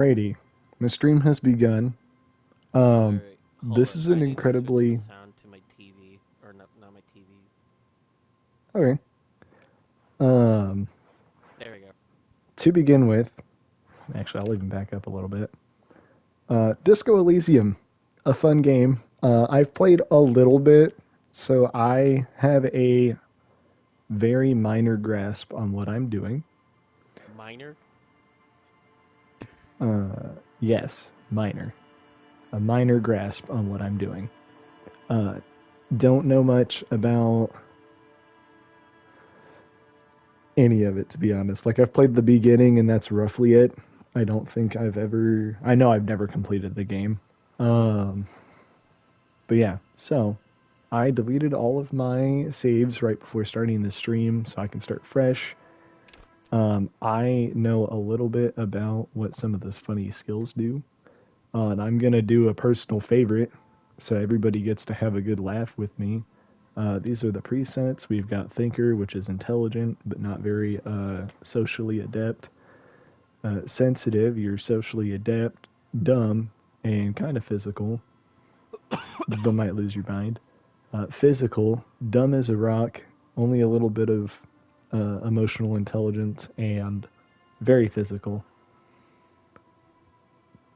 Alrighty, the stream has begun. Um, Alright, hold this on. is I an need to switch the incredibly sound to my TV. Or not my TV. okay. Um, There we go. to begin with, actually, I'll even back up a little bit. Disco Elysium, a fun game. I've played a little bit, so I have a very minor grasp on what I'm doing. Minor? Yes, minor, a minor grasp on what I'm doing. Uh, don't know much about any of it, to be honest. Like, I've played the beginning, and that's roughly it. I don't think I've ever. I know I've never completed the game. Um, but yeah, so I deleted all of my saves right before starting the stream so I can start fresh. I know a little bit about what some of those funny skills do, and I'm gonna do a personal favorite so everybody gets to have a good laugh with me. These are the presets. We've got Thinker, which is intelligent but not very socially adept. Sensitive, you're socially adept, dumb, and kind of physical, but might lose your mind. Physical, dumb as a rock, only a little bit of emotional intelligence, and very physical.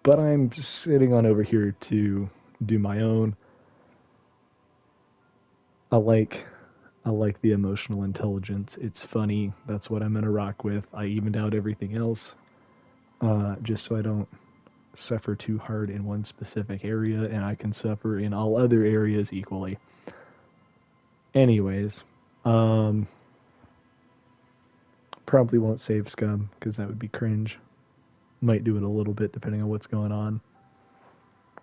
But I'm just sitting on over here to do my own. I like I like the emotional intelligence. It's funny. That's what I'm gonna rock with. I evened out everything else, just so I don't suffer too hard in one specific area, and I can suffer in all other areas equally. Anyways, um, probably won't save scum because that would be cringe. Might do it a little bit depending on what's going on.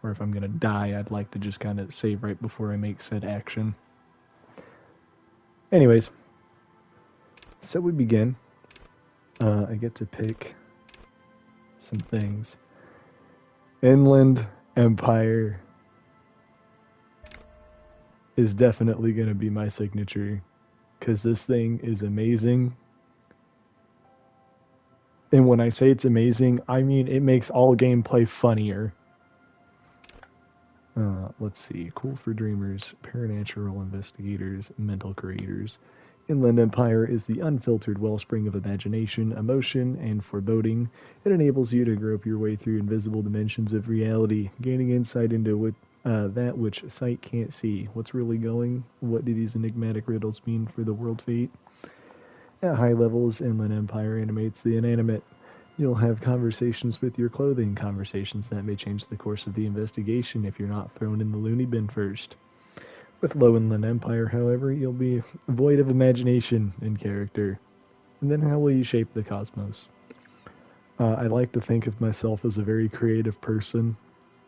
Or if I'm gonna die, I'd like to just kind of save right before I make said action. Anyways, so we begin. I get to pick some things. Inland Empire is definitely gonna be my signature because this thing is amazing. And when I say it's amazing, I mean it makes all gameplay funnier. Let's see. Cool for dreamers, paranatural investigators, mental creators. Inland Empire is the unfiltered wellspring of imagination, emotion, and foreboding. It enables you to grope your way through invisible dimensions of reality, gaining insight into that which sight can't see. What's really going? What do these enigmatic riddles mean for the world fate? At high levels, Inland Empire animates the inanimate. You'll have conversations with your clothing, conversations that may change the course of the investigation if you're not thrown in the loony bin first. With Low Inland Empire, however, you'll be void of imagination and character. And then how will you shape the cosmos? I like to think of myself as a very creative person.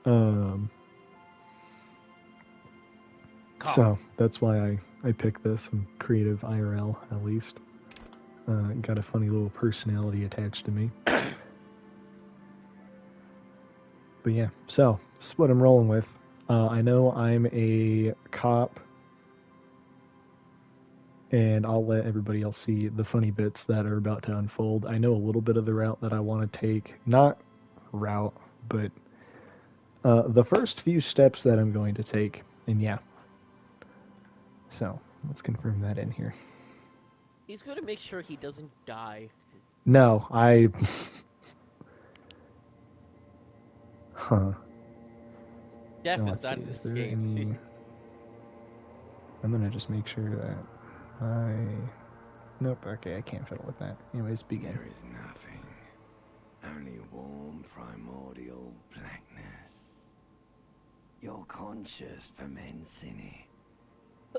Um, Car. so that's why I picked this. I'm creative IRL, at least. Got a funny little personality attached to me. But yeah, so this is what I'm rolling with. I know I'm a cop, and I'll let everybody else see the funny bits that are about to unfold. I know a little bit of the route that I want to take. Not route, but the first few steps that I'm going to take. And yeah, so let's confirm that in here. He's gonna make sure he doesn't die. No, I. Huh. Death Now is let's see. not in Is this there game. any. I'm gonna just make sure that I. Nope, okay, I can't fiddle with that. Anyways, begin. There is nothing, only warm primordial blackness. Your conscious ferments in it,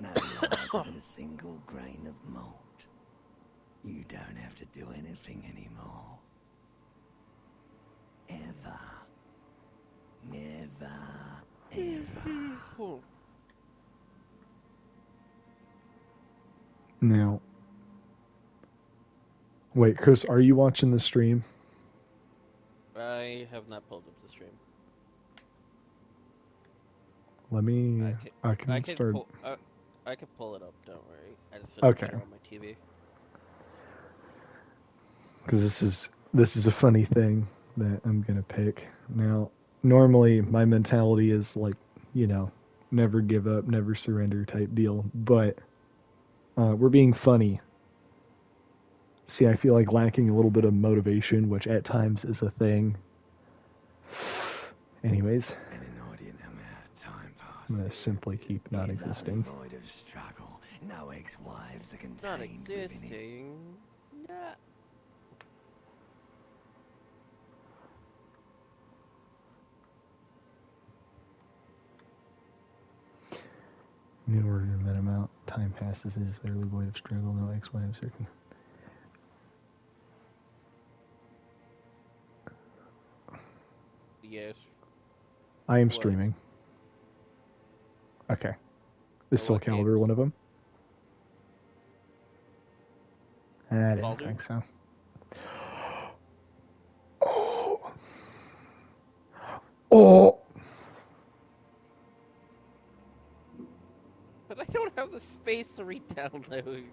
no larger than a single grain of malt. You don't have to do anything anymore. Ever. Never, ever. Now, wait, Chris, are you watching the stream? I have not pulled up the stream. Let me. I can, I I can can start. pull. I can pull it up. Don't worry. I just didn't Okay, put it on my TV. because this is a funny thing. that I'm gonna pick. Now, normally my mentality is like, you know, never give up, never surrender type deal, but we're being funny. See, I feel like lacking a little bit of motivation, which at times is a thing. Anyways, An inordinate amount of time I'm gonna passes. simply keep not His life existing. void of struggle. No ex-wives are Not contained within it. existing. Yeah. New order that amount. Time passes, it is utterly void of struggle, no ex-wives are Yes. I am What? streaming. Okay. Is For Soul what Calibur games? one of them? I didn't Baldur's? think so. Oh. Oh. But I don't have the space to re-download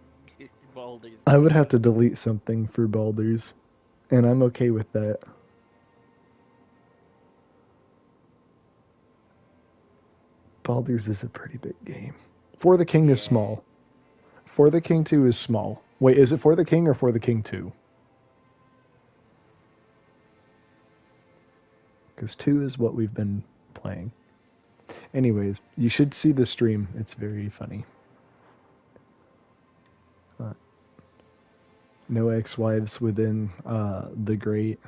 Baldur's I would have Gate. to delete something for Baldur's, and I'm okay with that. Baldur's is a pretty big game. For the King is Yeah. small. For the King 2 is small. Wait, is it For the King or For the King 2? Because 2 is what we've been playing. Anyways, you should see the stream. It's very funny. No ex-wives within the great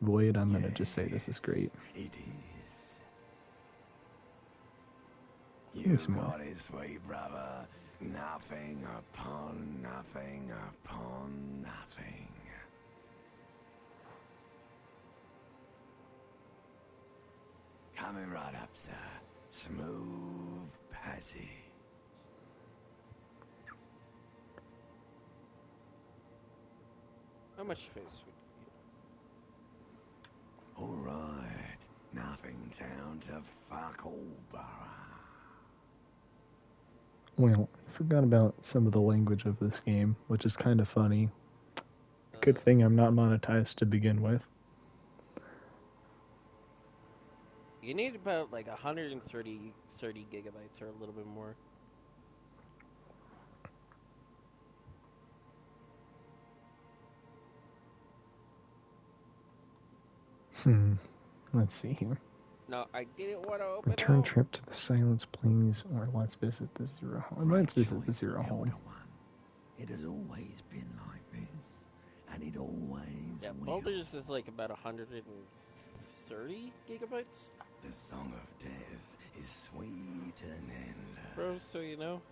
void. I'm gonna just say this is great. It is. Give me You some more. got it, sweet brother. Nothing upon nothing upon nothing. Coming right up, sir. Smooth passage. How much space would you All right. Nothing down to fuck all, brother. Well, I forgot about some of the language of this game, which is kind of funny. Good thing I'm not monetized to begin with. You need about like 130 gigabytes or a little bit more. Let's see here. No, I didn't want to open Return up. trip to the silence, please, or let's visit the zero home. Let's visit the zero home. Elder One. It has always been like this, and it always Yeah, will. Baldur's is like about 130 gigabytes. The song of death is sweet and endless. Bro, so you know.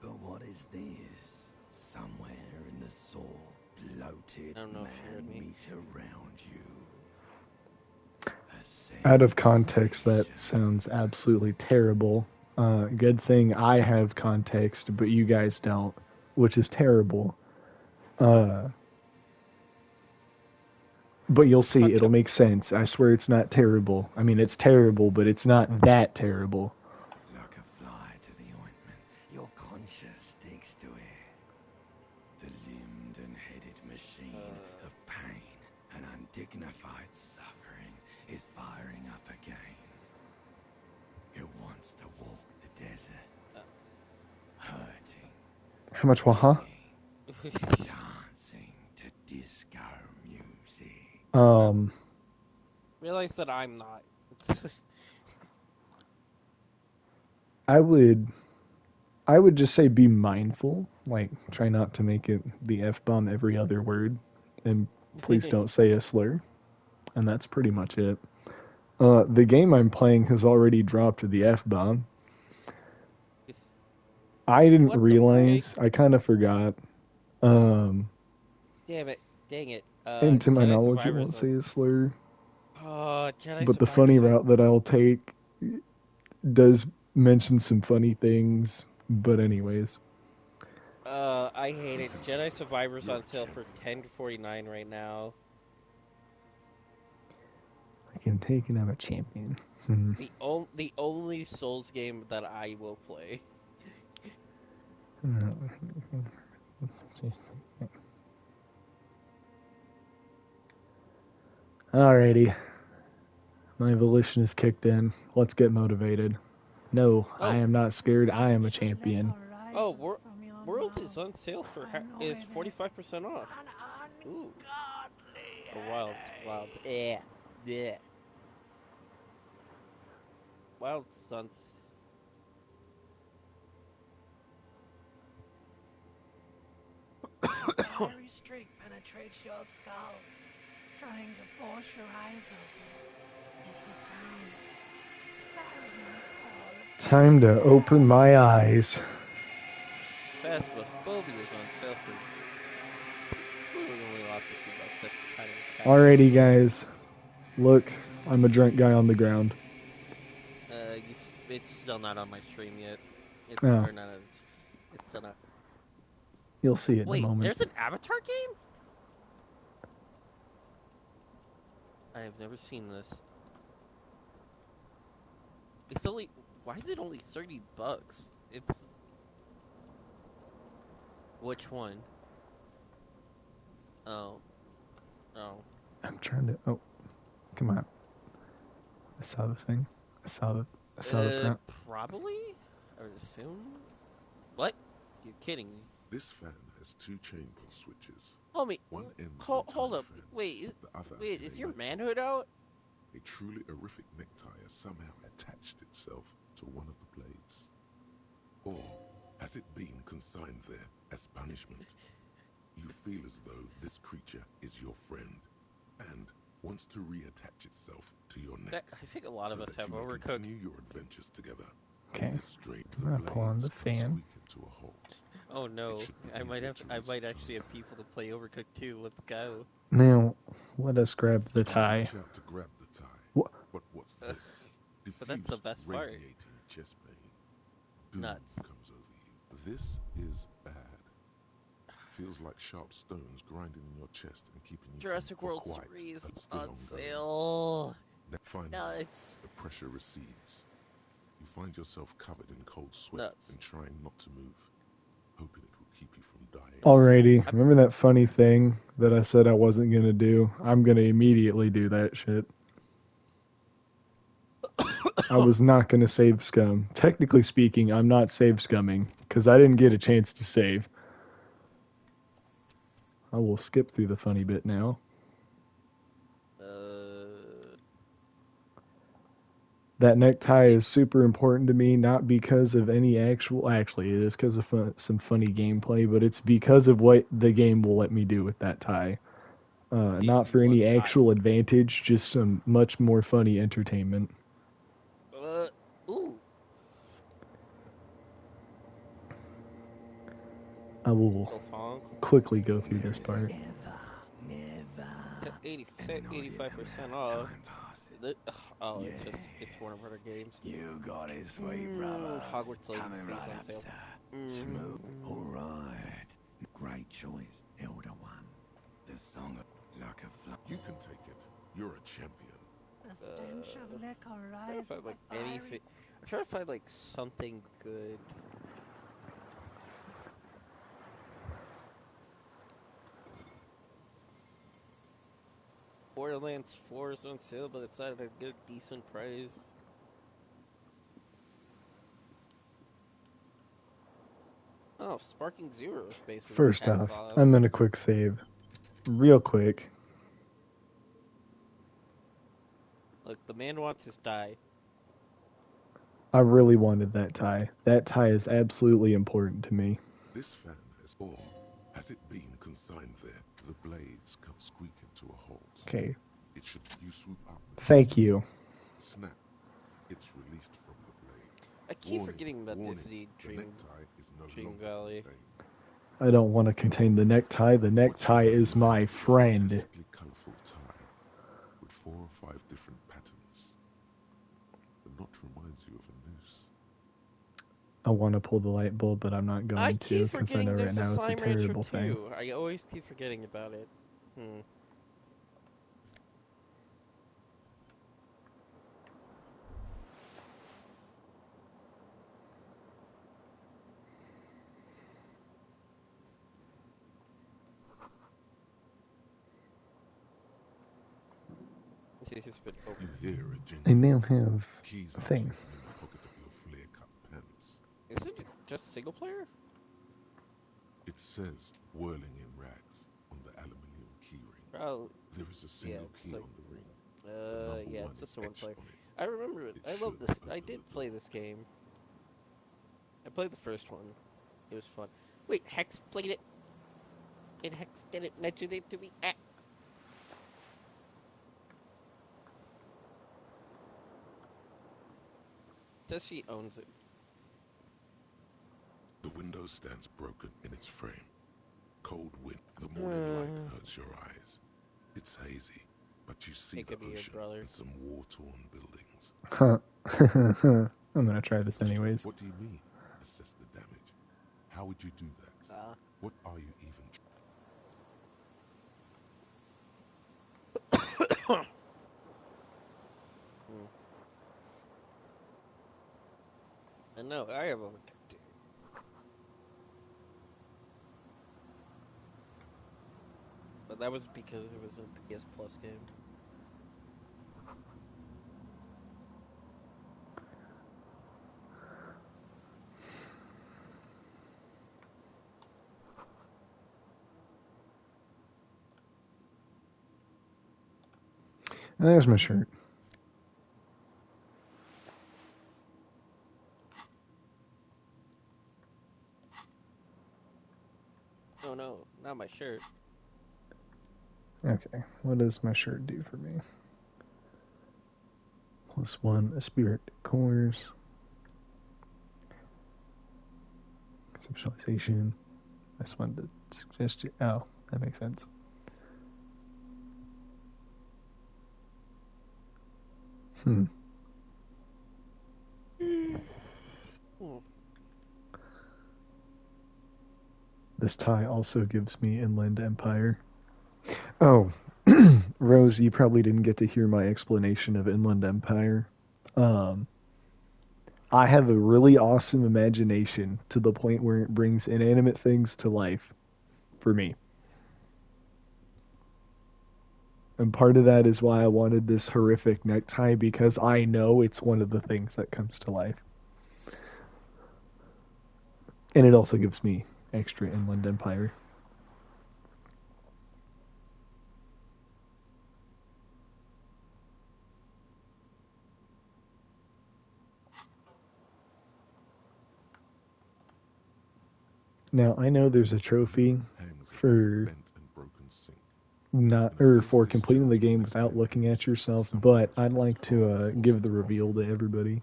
But what is this? Somewhere in the soul, bloated I don't know if you heard me. man-meat around you. Out of context, that sounds absolutely terrible. Good thing I have context, but you guys don't, which is terrible. But you'll see, it'll make sense. I swear it's not terrible. I mean, it's terrible, but it's not that terrible. Like a fly to the ointment, your conscience sticks to it. The limbed and headed machine of pain and undignified suffering is firing up again. It wants to walk the desert, hurting, How much, huh? dancing to disco music. Realize that I'm not. I would just say be mindful. Like, try not to make it the F bomb every other word. And please don't say a slur. And that's pretty much it. The game I'm playing has already dropped the F bomb. I didn't realize. I kind of forgot. Damn it. Dang it. And to my Jedi knowledge, it Survivors won't say a slur. Jedi But the funny Survivors route that I'll take does mention some funny things. But anyways. I hate it. Jedi Survivors on sale for $10.49 right now. I can take another champion. The only Souls game that I will play. Alrighty. My volition is kicked in. Let's get motivated. No, I Oh, am not scared. I am a champion. oh, World is on sale for is 45% off. Ooh, or wild. Yeah. Wild Suns. A fiery streak penetrates your skull, trying to force your eyes open. It's a sound. A clarion call. Time to open my eyes. Phasmophobia is on sale for literally only lost a few bucks. That's kind of catchy. Alrighty, guys. Look, I'm a drunk guy on the ground. It's still not on my stream yet. It's Oh, or not. It's still not. you'll see it in a Wait, moment. there's an Avatar game? I have never seen this. It's only. Why is it only 30 bucks? It's which one? Oh, oh. I'm trying to. Oh, come on. I saw the thing. I saw the prompt. Probably. I would assume. What? You're kidding me. This fan has two chamber switches. Homie, One ends hold, in a hold time up. fan, Wait, the other wait. in Is a your night. manhood out? A truly horrific necktie has somehow attached itself to one of the blades. Or has it been consigned there as punishment? You feel as though this creature is your friend and wants to reattach itself to your neck. I think a lot of so us that have you may Overcooked. continue your adventures together. Okay. In this strait, I'm the gonna pull on blades the come fan. squeaking to a halt. Oh no, should be I might easier have. to I waste might actually time. have people to play Overcooked too. Let's go. Now, let us grab the I tie. reach out to grab the tie. What? But what's this? But that's the Diffuse, best part. radiating chest pain. Doom Nuts. comes over you. This is bad. Feels like sharp stones grinding in your chest and keeping you Jurassic for World quite, 3 is but still on ongoing. sale. Finally, Nuts. the pressure recedes. You find yourself covered in cold sweat Nuts. and trying not to move, hoping it will keep you from dying. Alrighty. Remember that funny thing that I said I wasn't gonna do? I'm gonna immediately do that shit. I was not gonna save scum. Technically speaking, I'm not save scumming because I didn't get a chance to save. I will skip through the funny bit now. That necktie is super important to me, not because of any actually, it is because of some funny gameplay, but it's because of what the game will let me do with that tie. Not for any actual advantage, just some much more funny entertainment. Ooh. I will quickly go through this part. 85% off. Oh, it's one of our games. You got it, sweet brother. Hogwarts Legacy Coming is right on up, sale. sir. Smooth. All right. Great choice, Elder One. The song of like a flow. You can take it. You're a champion. The stench of liquor I'm trying rise to find like fiery. anything. I'm trying to find like something good. Borderlands 4 is on sale, but it's at a good, decent price. Oh, Sparking Zero is basically First half off, off. I'm gonna quick save. Real quick. Look, the man wants his die. I really wanted that tie. That tie is absolutely important to me. This fan has has it been consigned there? The blades come squeaking to a halt. Okay. It should you swoop up. Thank you. Snap. It's released from the blade. I keep forgetting about Disney Dream Valley. I don't want to contain the necktie. The necktie is my friend. Colorful tie with 4 or 5 different patterns. The knot reminds you of a noose. I want to pull the light bulb, but I'm not going to because I know right now it's a terrible thing. I always keep forgetting about it. It's been open. You hear a I jingle. now have Keys a are thing. clinking in the pocket of your flare-cut pants. Isn't it just single player? It says whirling in rags on the aluminium keyring. Probably. There is a Yeah, single it's key like, on the ring. The number yeah, one it's is just a one etched player. on it. I remember it. It I love should this. I open did the play door. this game. I played the first one. It was fun. Wait, Hex played it. And Hex didn't mention it to me. Ah. Says she owns it. The window stands broken in its frame. Cold wind, the morning light Uh, hurts your eyes. It's hazy, but you see it the could be your ocean brother. and some war-torn buildings. Huh. I'm gonna try this anyways. What do you mean, assess the damage? How would you do that? What are you even... Hmm. I know, I have overcooked it. But that was because it was a PS Plus game. And there's my shirt. Oh no, not my shirt. Okay, what does my shirt do for me? +1, a spirit cores, conceptualization. I just wanted to suggest you. Oh, that makes sense. Hmm. Hmm. This tie also gives me Inland Empire. Oh, Rose, you probably didn't get to hear my explanation of Inland Empire. Um, I have a really awesome imagination to the point where it brings inanimate things to life for me. And part of that is why I wanted this horrific necktie because I know it's one of the things that comes to life. And it also gives me extra Inland Empire. Now, I know there's a trophy hangs above for bent and broken sink. not or for completing the game without looking at yourself, but I'd like to give the reveal to everybody.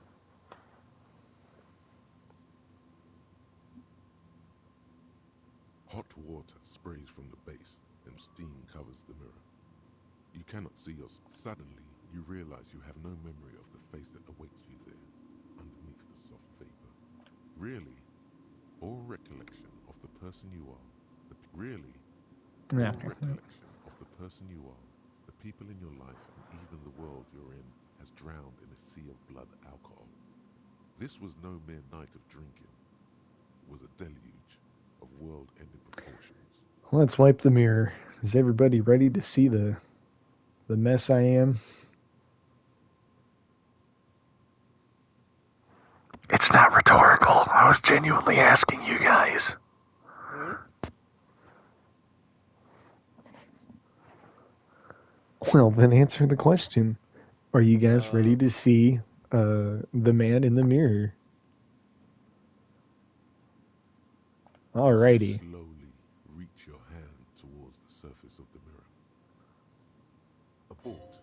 Hot water sprays from the base, and steam covers the mirror. You cannot see yourself. Suddenly, you realize you have no memory of the face that awaits you there, underneath the soft vapor. Really, or recollection of the person you are. Yeah. Recollection of the person you are, the people in your life, and even the world you're in, has drowned in a sea of blood alcohol. This was no mere night of drinking. It was a deluge of world-ending proportions. Let's wipe the mirror. Is everybody ready to see the mess I am? It's not rhetorical. I was genuinely asking you guys. Hmm? Well, then answer the question. Are you guys ready No. to see the man in the mirror? As you Alrighty. slowly reach your hand towards the surface of the mirror. Abort.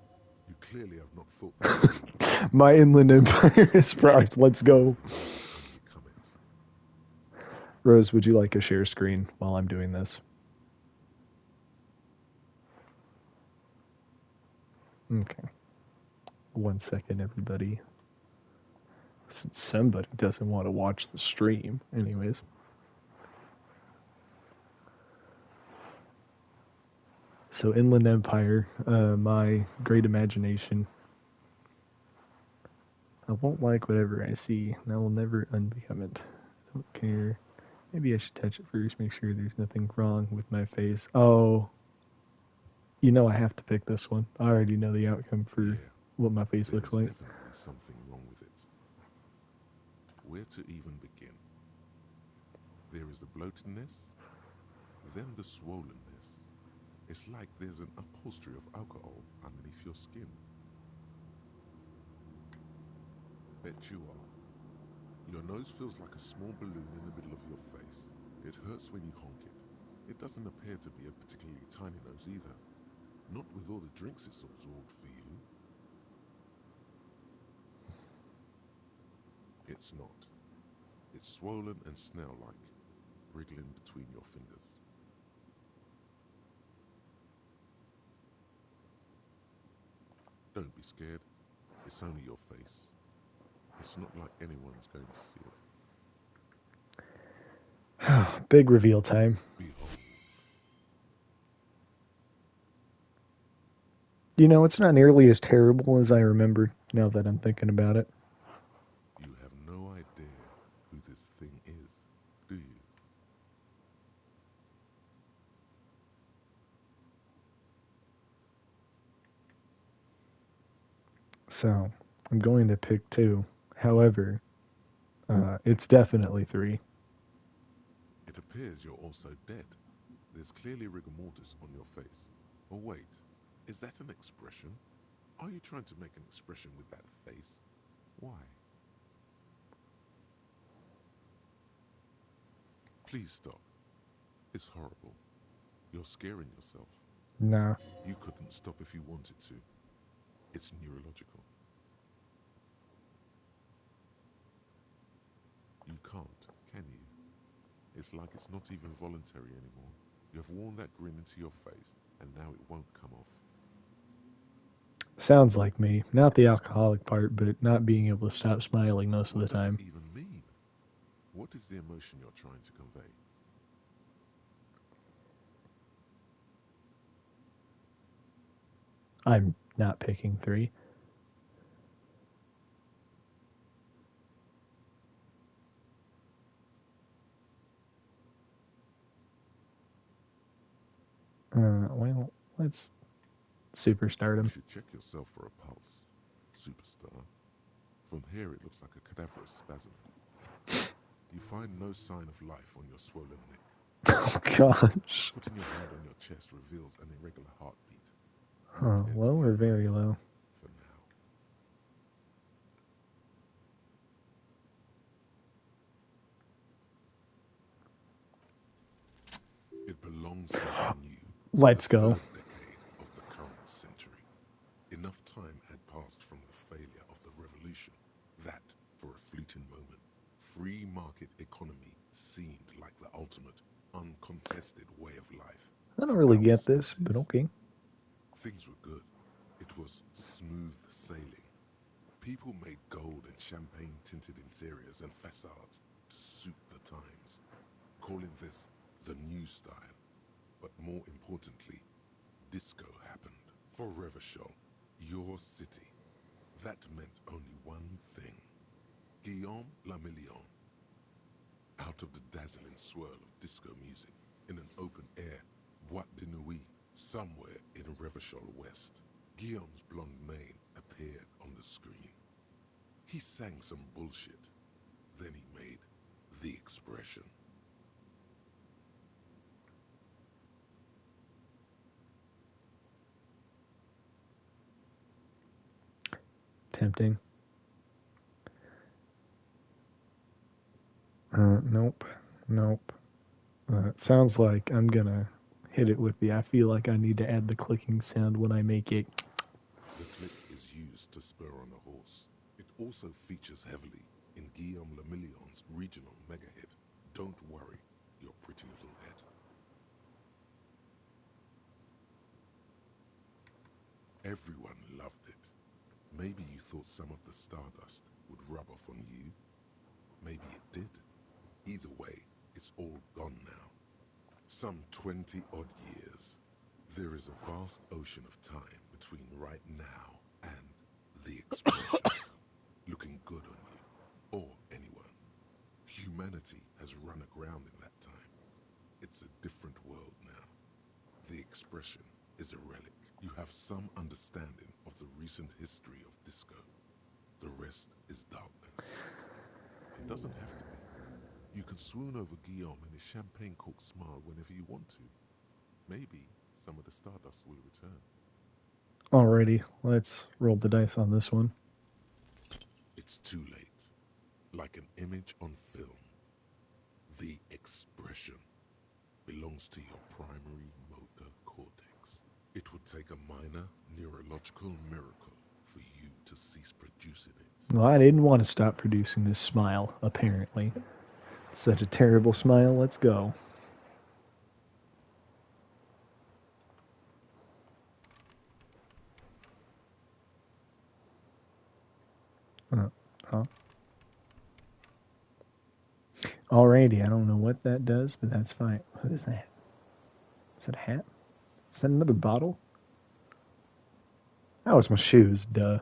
You clearly have not thought this through. My Inland Empire is propped. Let's go. The mirror will only become it. Rose, would you like a share screen while I'm doing this? Okay. 1 second, everybody. Since somebody doesn't want to watch the stream, anyways. So, Inland Empire, my great imagination. I won't like whatever I see, and I will never unbecome it. Don't care. Maybe I should touch it first, make sure there's nothing wrong with my face. Oh. You know I have to pick this one. I already know the outcome for Yeah, what my face there looks is like. definitely something wrong with it. Where to even begin? There is the bloatedness, then the swollenness. It's like there's an upholstery of alcohol underneath your skin. Bet you are. Your nose feels like a small balloon in the middle of your face. It hurts when you honk it. It doesn't appear to be a particularly tiny nose either. Not with all the drinks it's absorbed for you. It's not. It's swollen and snail-like, wriggling between your fingers. Don't be scared. It's only your face. It's not like anyone's going to see it. Big reveal time. Behold, You know, it's not nearly as terrible as I remember now that I'm thinking about it. you have no idea who this thing is, do you? So, I'm going to pick 2. However, it's definitely 3. It appears you're also dead. There's clearly rigor mortis on your face. Oh wait, is that an expression? Are you trying to make an expression with that face? Why? Please stop. It's horrible. You're scaring yourself. Nah. You couldn't stop if you wanted to. It's neurological. You can't, can you? It's like it's not even voluntary anymore. You have worn that grin into your face, and now it won't come off. Sounds like me. Not the alcoholic part, but not being able to stop smiling most of the What does it time. even mean? What is the emotion you're trying to convey? I'm not picking 3. Well, let's superstart You him. should check yourself for a pulse, superstar. From here it looks like a cadaverous spasm. You find no sign of life on your swollen neck. Oh gosh. Putting your hand on your chest reveals an irregular heartbeat. You Huh, appear to low be or very alive low? for now. It belongs to you, the Let's go. third decade of the current century. Enough time had passed from the failure of the revolution that, for a fleeting moment, free market economy seemed like the ultimate, uncontested way of life I don't for really our get this, but species. okay. Things were good. It was smooth sailing. People made gold and champagne tinted interiors and facades to suit the times, calling this the new style. But more importantly, disco happened. For Revachol, your city, that meant only one thing. Guillaume Lamillion. Out of the dazzling swirl of disco music, in an open-air boîte de nuit, somewhere in Revachol West, Guillaume's blonde mane appeared on the screen. He sang some bullshit. Then he made the expression. Tempting. Nope. Nope. It sounds like I'm gonna hit it with the I feel like I need to add the clicking sound when I make it. The click is used to spur on a horse. It also features heavily in Guillaume Lamillion's regional mega hit, Don't Worry, Your Pretty Little Head. Everyone loved it. Maybe you thought some of the stardust would rub off on you. Maybe it did. Either way, it's all gone now. Some 20 odd years. There is a vast ocean of time between right now and the expression. Looking good on you, or anyone. Humanity has run aground in that time. It's a different world now. The expression is a relic. You have some understanding of the recent history of disco. The rest is darkness. It doesn't have to be. You can swoon over Guillaume and his champagne-corked smile whenever you want to. Maybe some of the stardust will return. Alrighty, let's roll the dice on this one. It's too late. Like an image on film. The expression belongs to your primary motor cortex. It would take a minor neurological miracle for you to cease producing it. Well, I didn't want to stop producing this smile, apparently. Such a terrible smile, let's go. Huh? Alrighty, I don't know what that does, but that's fine. What is that? Is that a hat? Is that another bottle? Oh, it's my shoes, duh.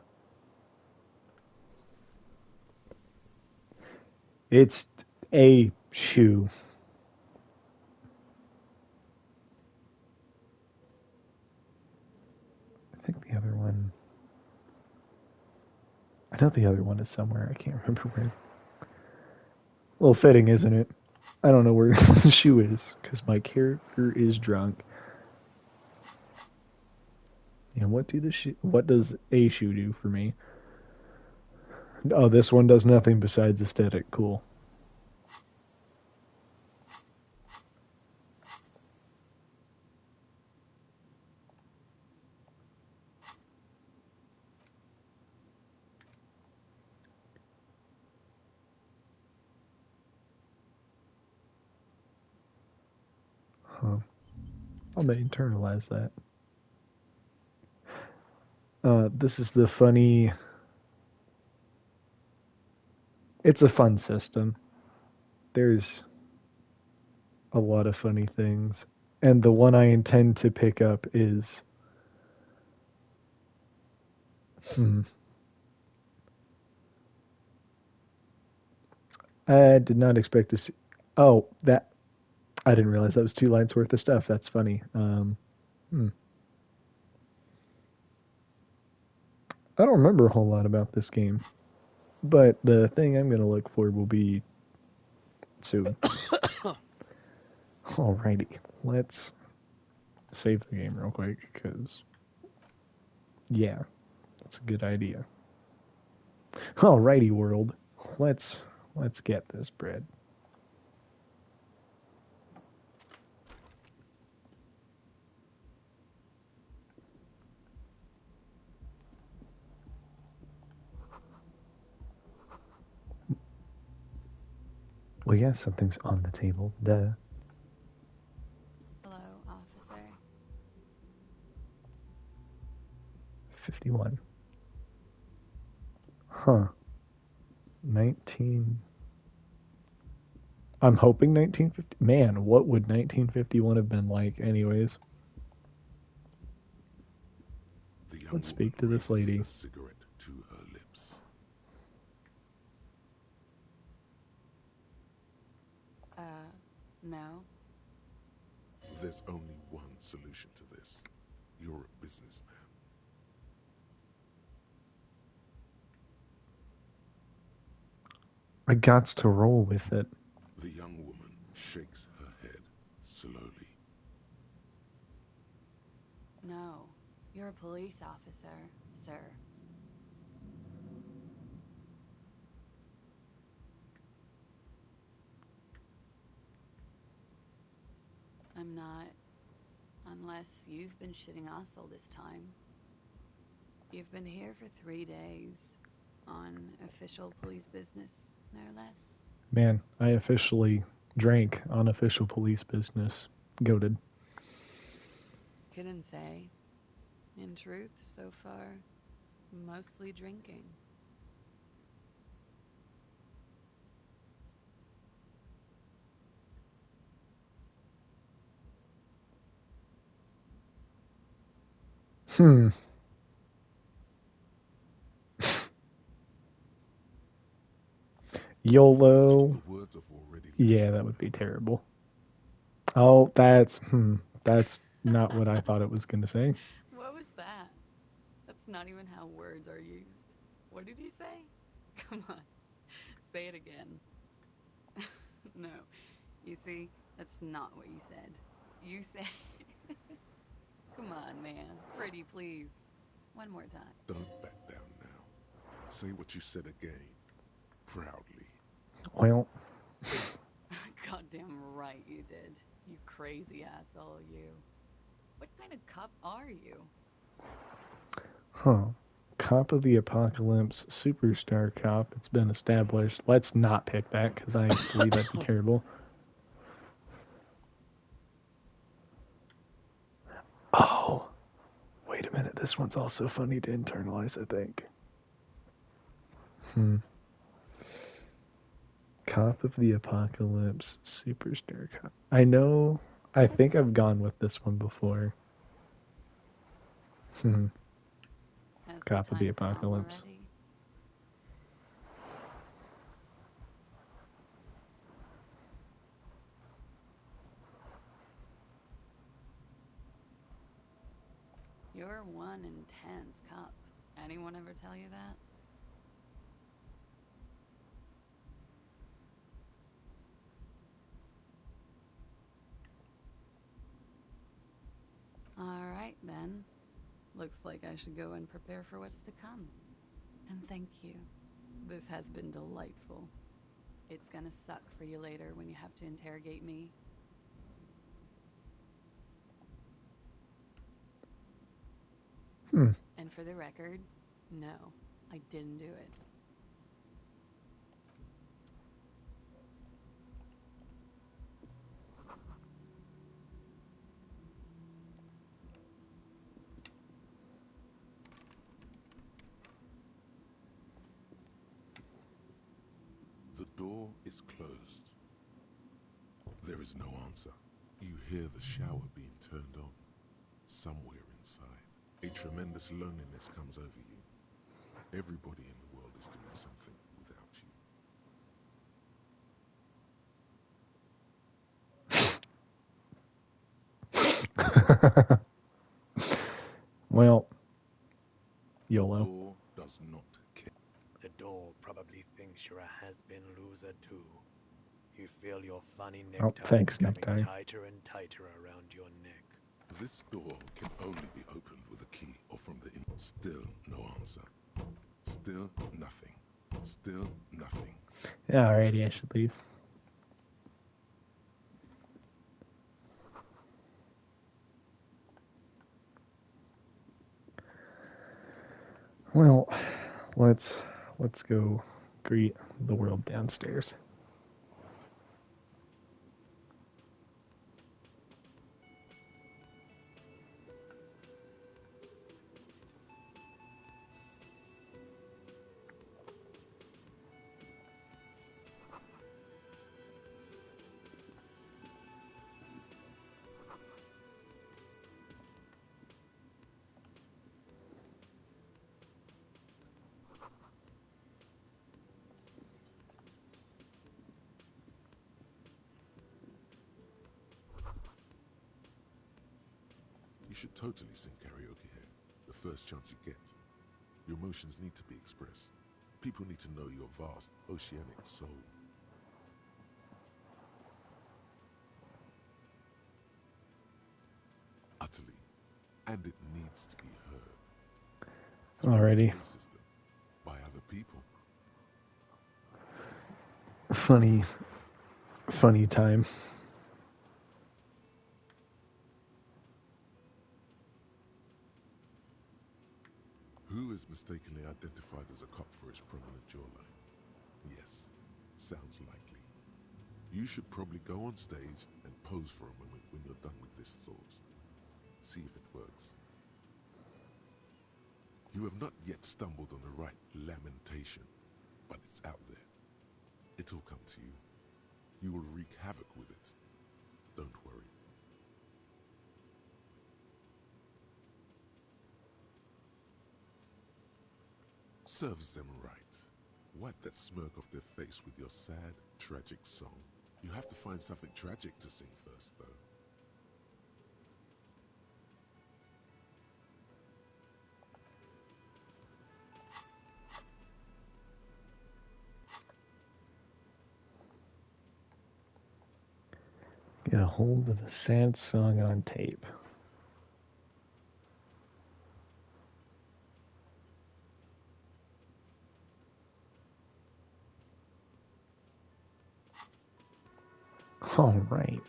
It's a shoe. I think the other one... I know the other one is somewhere. I can't remember where. A little fitting, isn't it? I don't know where the shoe is, because my character is drunk. And what does a shoe do for me? Oh, this one does nothing besides aesthetic. Cool. Huh. I may internalize that. This is the funny... It's a fun system. There's a lot of funny things. And the one I intend to pick up is... I did not expect to see... Oh, that... I didn't realize that was 2 lines worth of stuff. That's funny. I don't remember a whole lot about this game. But the thing I'm going to look for will be soon. Alrighty. Let's save the game real quick, because... Yeah, that's a good idea. Alrighty, world. Let's get this bread. Well, yeah, something's on the table. Duh. Hello, officer. 51. Huh. 19... I'm hoping 1950... Man, what would 1951 have been like anyways? Let's speak to this lady. A cigarette to her lips. No. There's only one solution to this. You're a businessman. I gots to roll with it. The young woman shakes her head slowly. No. You're a police officer, sir. I'm not. Unless you've been shitting us all this time. You've been here for 3 days. On official police business, no less. Man, I officially drank on official police business. Goated. Couldn't say. In truth, so far, mostly drinking. YOLO. The words have already left Yeah, you. that would be terrible. Oh, that's not what I thought it was going to say. What was that? That's not even how words are used. What did you say? Come on, say it again. No, you see, that's not what you said. You said, come on, man. Pretty, please. One more time. Don't back down now. Say what you said again. Proudly. Well, Goddamn right you did. You crazy asshole, you. What kind of cop are you? huh. Cop of the Apocalypse, Superstar Cop. It's been established. Let's not pick that because I believe that'd be terrible. Oh, wait a minute. This one's also funny to internalize, I think. Cop of the Apocalypse, Superstar Cop. I think I've gone with this one before. Has Cop of the time come Apocalypse. already? You're one intense cop. Anyone ever tell you that? Alright then. Looks like I should go and prepare for what's to come. And thank you. This has been delightful. It's gonna suck for you later when you have to interrogate me. And for the record, no, I didn't do it. The door is closed. There is no answer. You hear the shower being turned on. Somewhere inside, a tremendous loneliness comes over you. Everybody in the world is doing something without you. Well, The YOLO. door does not care. The door probably thinks you're a has-been loser too. You feel your funny Oh, necktie thanks, becoming necktie. tighter and tighter around your neck. This door can only be opened with a key or from the inside. Still no answer. Still nothing. Still nothing. Yeah, alrighty, I should leave. Well, let's go greet the world downstairs. You should totally sing karaoke here. The first chance you get. Your emotions need to be expressed. People need to know your vast, oceanic soul. Utterly. And it needs to be heard. Through Alrighty. the system. By other people. Funny time. Who is mistakenly identified as a cop for his prominent jawline? Yes, sounds likely. You should probably go on stage and pose for a moment when you're done with this thought. See if it works. You have not yet stumbled on the right lamentation, but it's out there. It'll come to you. You will wreak havoc with it. Don't worry. Serves them right. Wipe that smirk off their face with your sad, tragic song. You have to find something tragic to sing first, though. Get a hold of a sad song on tape. All right.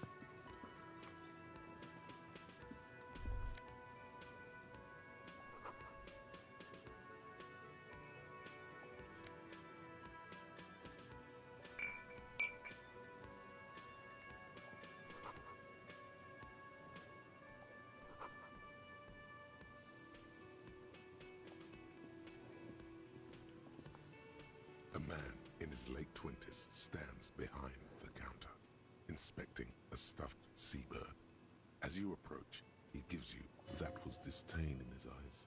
A man in his late 20s stands behind the counter, inspecting a stuffed seabird. As you approach, he gives you that was disdain in his eyes.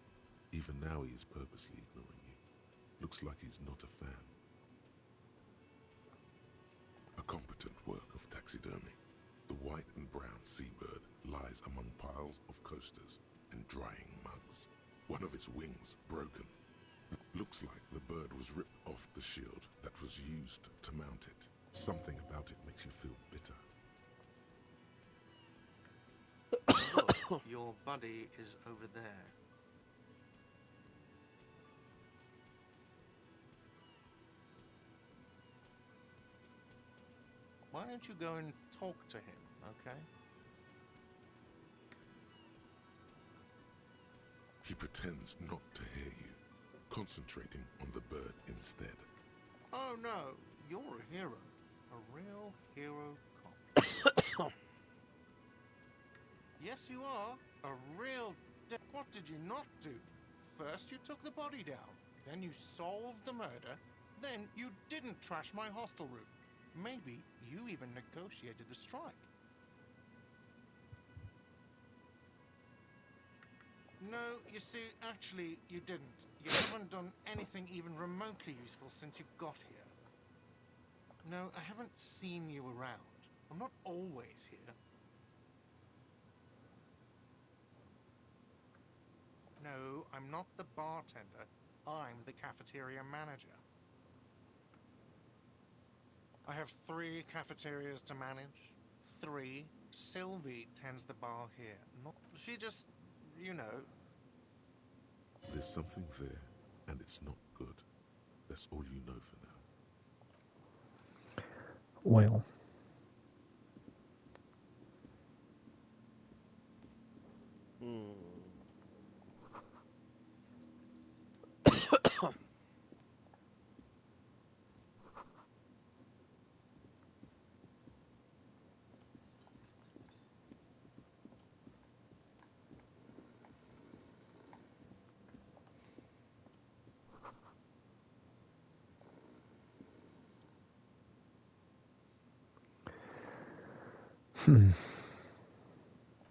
Even now he is purposely ignoring you. Looks like he's not a fan. A competent work of taxidermy. The white and brown seabird lies among piles of coasters and drying mugs. One of its wings broken. Looks like the bird was ripped off the shield that was used to mount it. Something about it makes you feel bitter. Look, your buddy is over there. Why don't you go and talk to him, okay? He pretends not to hear you, concentrating on the bird instead. Oh no, you're a hero. A real hero cop. Yes, you are. A real What did you not do? First you took the body down, then you solved the murder, then you didn't trash my hostel room. Maybe you even negotiated the strike. No, you see, actually, you didn't. You haven't done anything even remotely useful since you got here. No, I haven't seen you around. I'm not always here. No, I'm not the bartender. I'm the cafeteria manager. I have 3 cafeterias to manage. 3. Sylvie tends the bar here. She just, you know. There's something there, and it's not good. That's all you know for now. Well.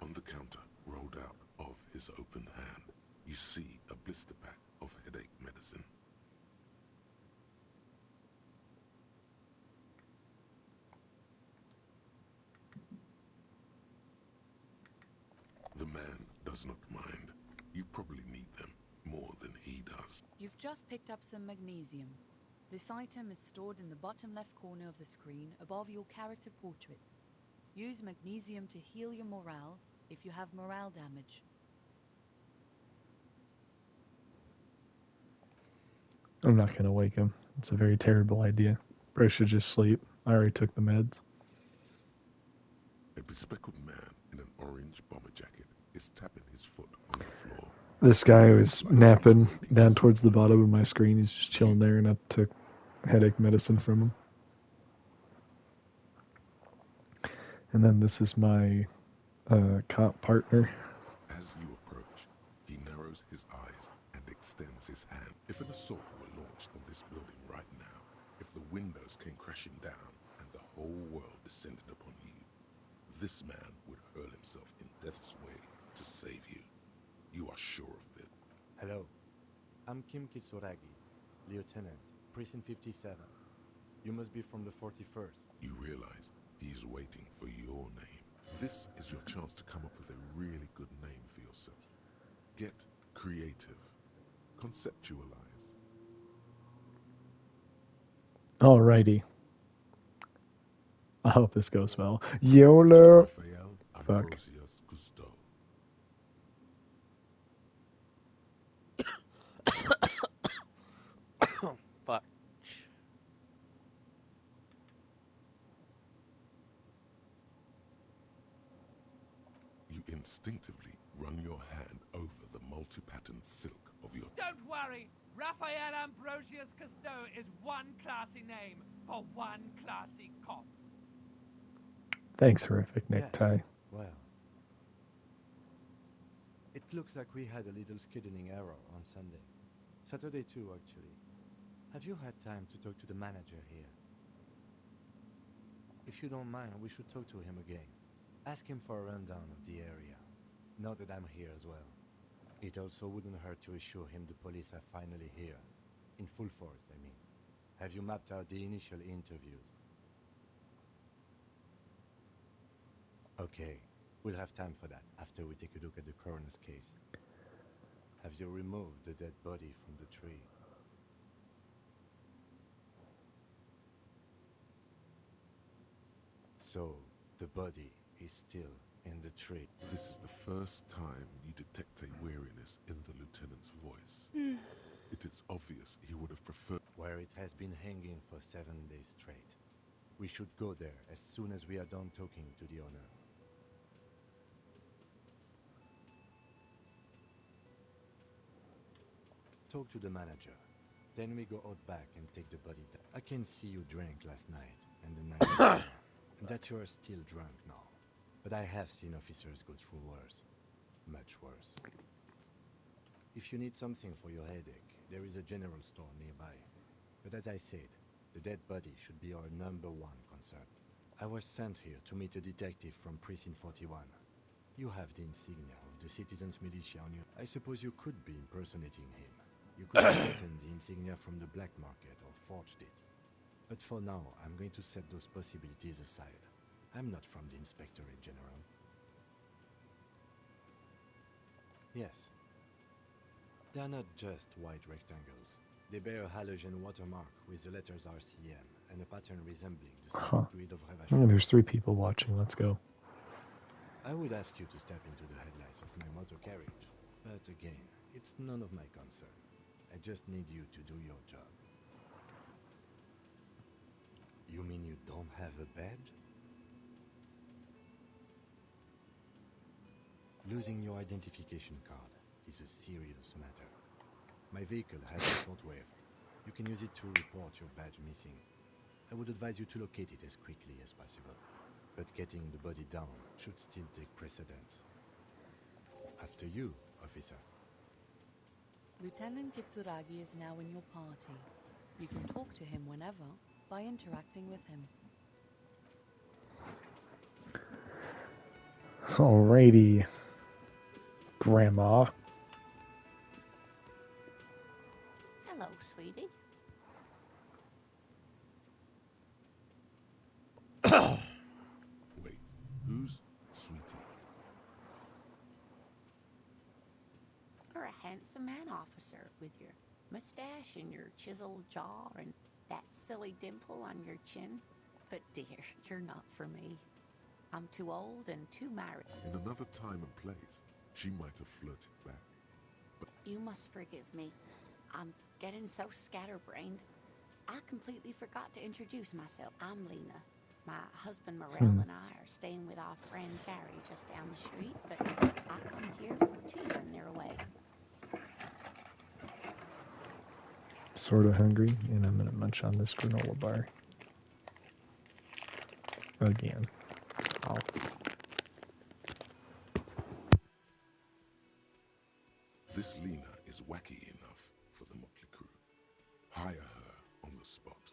On the counter, rolled out of his open hand, you see a blister pack of headache medicine. The man does not mind. You probably need them more than he does. You've just picked up some magnesium. This item is stored in the bottom left corner of the screen above your character portrait. Use magnesium to heal your morale if you have morale damage. I'm not going to wake him. It's a very terrible idea. Bro should just sleep. I already took the meds. A bespectacled man in an orange bomber jacket is tapping his foot on the floor. This guy was napping down towards the bottom of my screen. He's just chilling there, and I took headache medicine from him. And then this is my cop partner. As you approach, he narrows his eyes and extends his hand. If an assault were launched on this building right now, if the windows came crashing down and the whole world descended upon you, this man would hurl himself in death's way to save you. You are sure of this. Hello, I'm Kim Kitsuragi, Lieutenant, Prison 57. You must be from the 41st. You realize he's waiting for your name. This is your chance to come up with a really good name for yourself. Get creative. Conceptualize. Alrighty. I hope this goes well. To YOLO! Raphael Fuck. Ambrosius Cousteau. Fuck. You instinctively run your hand over the multi-patterned silk of your... Don't worry, Raphael Ambrosius Cousteau is one classy name for one classy cop. Thanks, horrific Yes. necktie. Well, it looks like we had a little scheduling error on Sunday. Saturday too, actually. Have you had time to talk to the manager here? If you don't mind, we should talk to him again. Ask him for a rundown of the area. Now that I'm here as well. It also wouldn't hurt to assure him the police are finally here. In full force, I mean. Have you mapped out the initial interviews? Okay, we'll have time for that after we take a look at the coroner's case. Have you removed the dead body from the tree? So, the body is still in the tree. This is the first time you detect a weariness in the lieutenant's voice. It is obvious he would have preferred... Where it has been hanging for 7 days straight. We should go there as soon as we are done talking to the owner. Talk to the manager. Then we go out back and take the body down. I can see you drank last night and the night before, and that you are still drunk now. But I have seen officers go through worse. Much worse. If you need something for your headache, there is a general store nearby. But as I said, the dead body should be our #1 concern. I was sent here to meet a detective from Precinct 41. You have the insignia of the Citizens Militia on you. I suppose you could be impersonating him. You could have gotten the insignia from the black market or forged it. But for now, I'm going to set those possibilities aside. I'm not from the Inspectorate General. Yes. They are not just white rectangles. They bear a halogen watermark with the letters RCM and a pattern resembling the special grid of Oh, there's Ravachol. 3 people watching. Let's go. I would ask you to step into the headlights of my motor carriage, but again, it's none of my concern. I just need you to do your job. You mean you don't have a badge? Losing your identification card is a serious matter. My vehicle has a shortwave. You can use it to report your badge missing. I would advise you to locate it as quickly as possible. But getting the body down should still take precedence. After you, officer. Lieutenant Kitsuragi is now in your party. You can talk to him whenever by interacting with him. Alrighty. Grandma. Hello, sweetie. Wait, who's Sweetie? You're a handsome man, officer, with your mustache and your chiseled jaw and that silly dimple on your chin. But dear, you're not for me. I'm too old and too married. In another time and place, she might have flirted back. You must forgive me. I'm getting so scatterbrained. I completely forgot to introduce myself. I'm Lena. My husband Morel and I are staying with our friend Carrie just down the street, but I come here for tea when they're away. Sort of hungry, and I'm gonna munch on this granola bar. Again. Ow. This Lena is wacky enough for the Motley Crew. Hire her on the spot.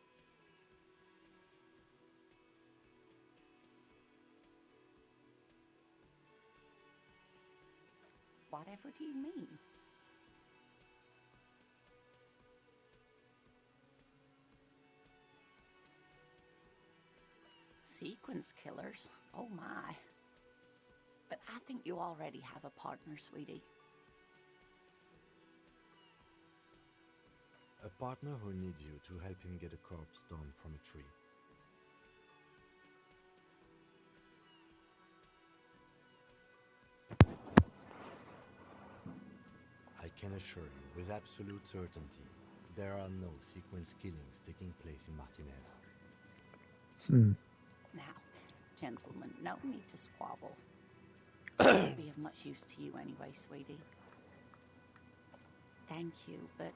Whatever do you mean? Sequence killers? Oh my. But I think you already have a partner, sweetie. A partner who needs you to help him get a corpse down from a tree. can assure you with absolute certainty there are no sequence killings taking place in Martinez. Now, gentlemen, no need to squabble. Won't be of much use to you anyway, sweetie. Thank you, but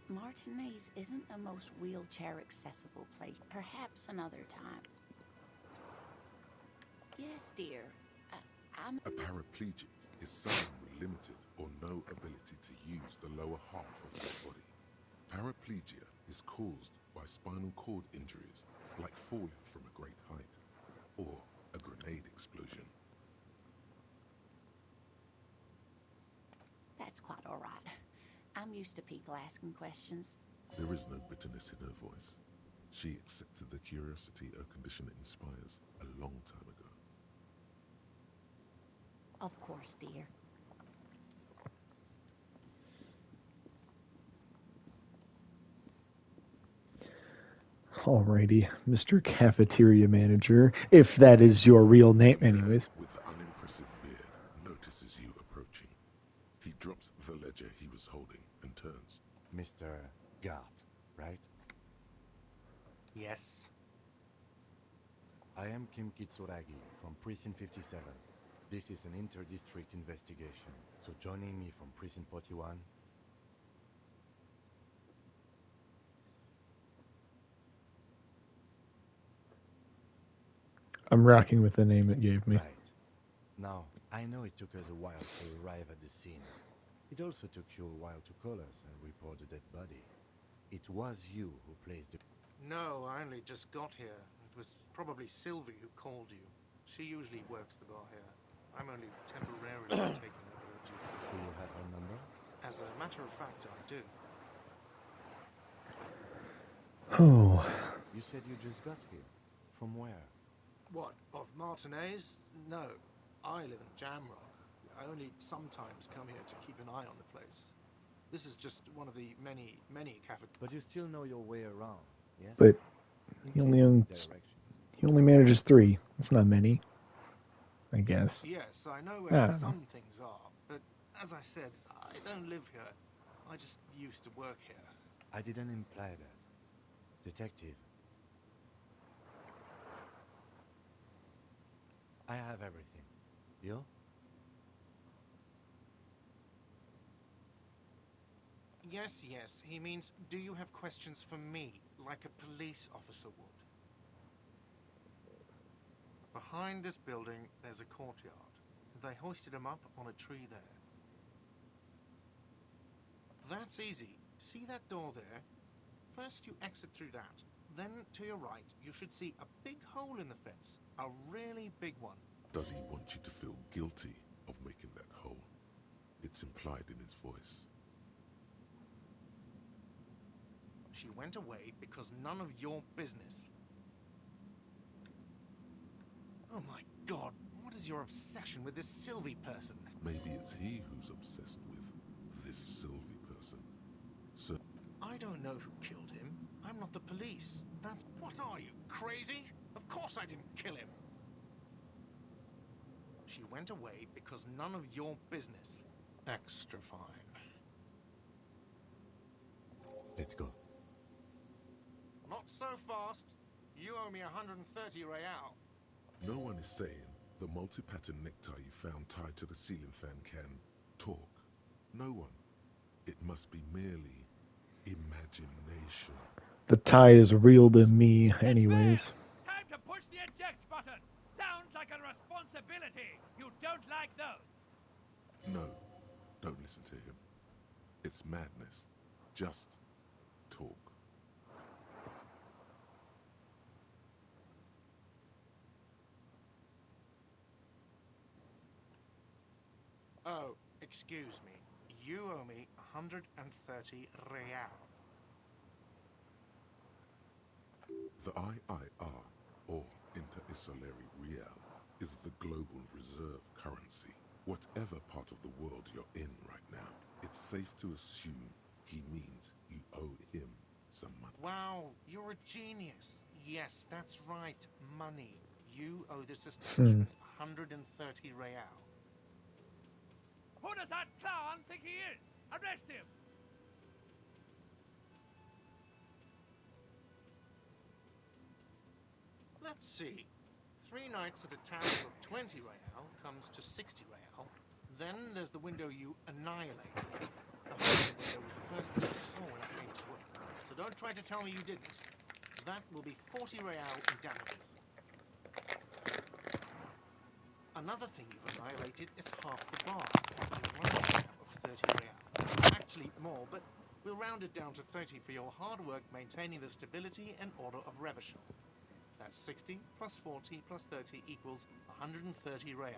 Martinez isn't the most wheelchair-accessible place. Perhaps another time. Yes, dear. I'm... A paraplegic is someone with limited or no ability to use the lower half of their body. Paraplegia is caused by spinal cord injuries, like falling from a great height, or a grenade explosion. That's quite all right. I'm used to people asking questions. There is no bitterness in her voice. She accepted the curiosity her condition inspires a long time ago. Of course, dear. Alrighty, Mr. Cafeteria Manager, if that is your real name, anyways. With the unimpressive beard, notices you approaching. He drops the ledger he was holding and turns. Mr. Gart, right? Yes. I am Kim Kitsuragi from Precinct 57. This is an inter-district investigation, so joining me from Precinct 41... I'm rocking with the name it gave me. Right. Now, I know it took us a while to arrive at the scene. It also took you a while to call us and report the dead body. It was you who placed the... No, I only just got here. It was probably Sylvie who called you. She usually works the bar here. I'm only temporarily taking over her duty. Do you have her number? As a matter of fact, I do. Oh. You said you just got here. From where? What, of Martinez? No, I live in Jamrock. I only sometimes come here to keep an eye on the place. This is just one of the many cafeterias. But you still know your way around, yes? But he Including only manages 3. That's not many, I guess. Yes, I know where some things are, but as I said, I don't live here. I just used to work here. I didn't imply that. Detective. I have everything. You? Yes, he means, do you have questions for me, like a police officer would? Behind this building, there's a courtyard. They hoisted him up on a tree there. That's easy. See that door there? First you exit through that. Then, to your right, you should see a big hole in the fence. A really big one. Does he want you to feel guilty of making that hole? It's implied in his voice. She went away because none of your business. Oh my God, what is your obsession with this Sylvie person? Maybe it's he who's obsessed with this Sylvie person. So I don't know who killed him. I'm not the police. That's... What are you, crazy? Of course I didn't kill him. She went away because none of your business. Extra fine. Let's go. Not so fast. You owe me 130 real. no one is saying the multi-pattern necktie you found tied to the ceiling fan can talk. No one. It must be merely imagination. The tie is real to me, anyways. Time to push the eject button. Sounds like a responsibility. You don't like those. No, don't listen to him. It's madness. Just talk. Oh, excuse me. You owe me 130 real. The IIR, or Inter-Isolary Real, is the global reserve currency. Whatever part of the world you're in right now, it's safe to assume he means you owe him some money. Wow, you're a genius. Yes, that's right. Money. You owe this establishment 130 real. Who does that clown think he is? Arrest him! Let's see. 3 nights at a tavern of 20 real comes to 60 real. Then there's the window you annihilated. The hostel window was the first thing you saw when I came to work. So don't try to tell me you didn't. That will be 40 real in damages. Another thing you've annihilated is half the bar. You run a tab of 30 real. Actually more, but we'll round it down to 30 for your hard work maintaining the stability and order of Revachol. That's 60 plus 40 plus 30 equals 130 real.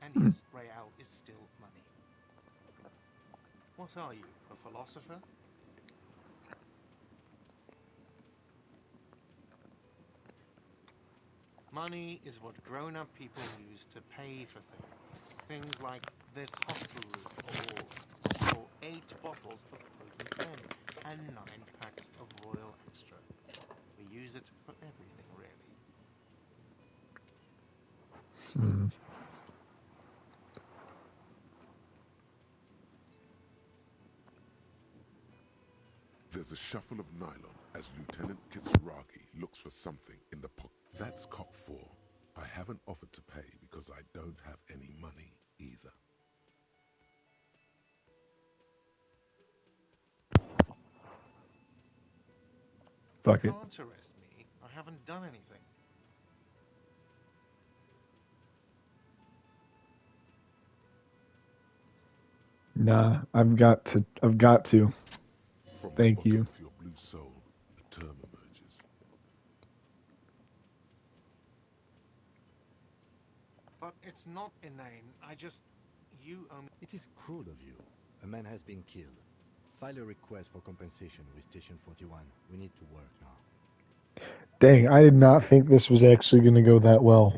And yes, real is still money. What are you, a philosopher? Money is what grown-up people use to pay for things. Things like this hostel room or 8 bottles of potent pen and 9 packs of Royal Extra. We use it for everything, really. There's a shuffle of nylon as Lieutenant Kitsuragi looks for something in the pocket. That's cop 4. I haven't offered to pay because I don't have any money either. Fuck You it. can't arrest me. I haven't done anything. Nah, I've got to. I've got to. From the Thank bottom you. of your blue soul, a term emerges. But it's not inane. You owe me. It is cruel of you. A man has been killed. File a request for compensation with Station 41. We need to work now. Dang, I did not think this was actually going to go that well.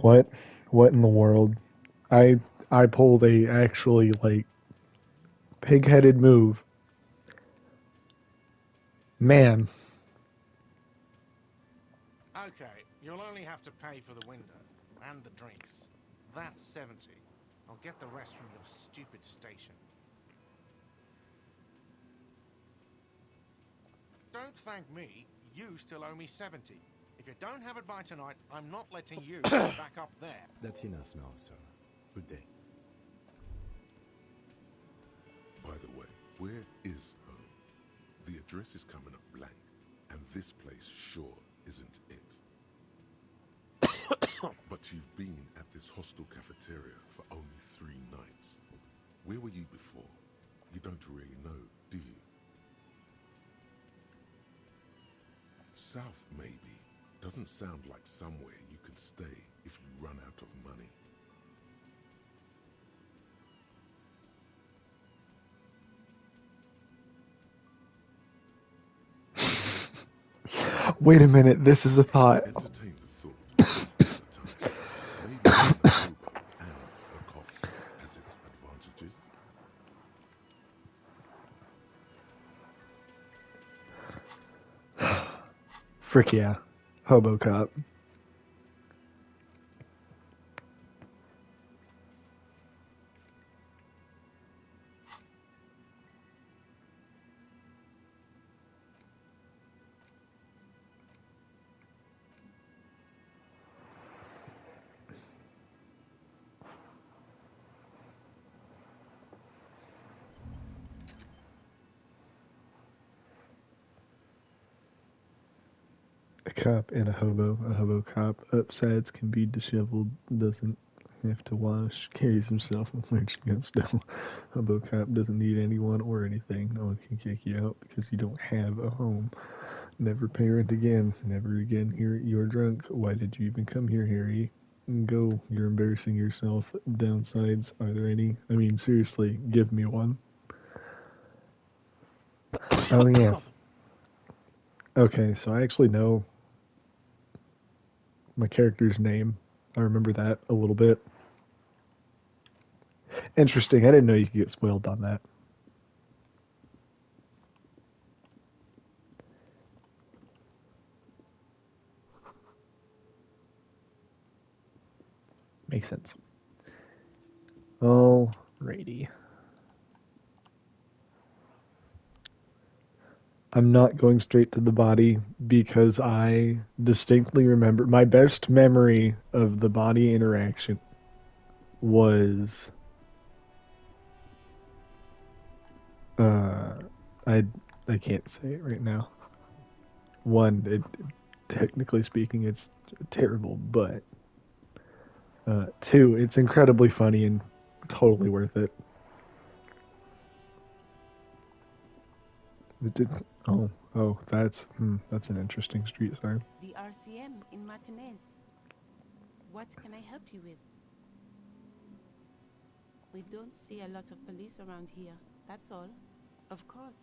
What in the world? I pulled a actually like pig-headed move. Man, Okay, you'll only have to pay for the window and the drinks. That's 70. I'll get the rest from your stupid station. Don't thank me. You still owe me 70. If you don't have it by tonight, I'm not letting you back up there. That's enough now, sir. Good day. By the way, where is home? The address is coming up blank, and this place sure isn't it. But you've been at this hostel cafeteria for only 3 nights. Where were you before? You don't really know, do you? South, maybe. Doesn't sound like somewhere you can stay if you run out of money. wait a minute. This is a thought. Entertain the thought all the time. Maybe being a hobo and a cop has its advantages. Frick yeah, hobo cop. A cop and a hobo. A hobo cop upsides can be disheveled, doesn't have to wash, carries himself in which guns no. Hobo cop doesn't need anyone or anything. No one can kick you out because you don't have a home. Never parent again. Never again hear you're drunk. Why did you even come here, Harry? Go. You're embarrassing yourself. Downsides, are there any? I mean, seriously, give me one. Oh, yeah. Okay, so I actually know my character's name. I remember that a little bit. Interesting. I didn't know you could get spoiled on that. Makes sense. Alrighty. I'm not going straight to the body because I distinctly remember my best memory of the body interaction was uh I I can't say it right now. One, technically speaking, it's terrible, but two, it's incredibly funny and totally worth it. It did. Oh, that's an interesting street sign. The RCM in Martinez. What can I help you with? We don't see a lot of police around here, that's all. Of course.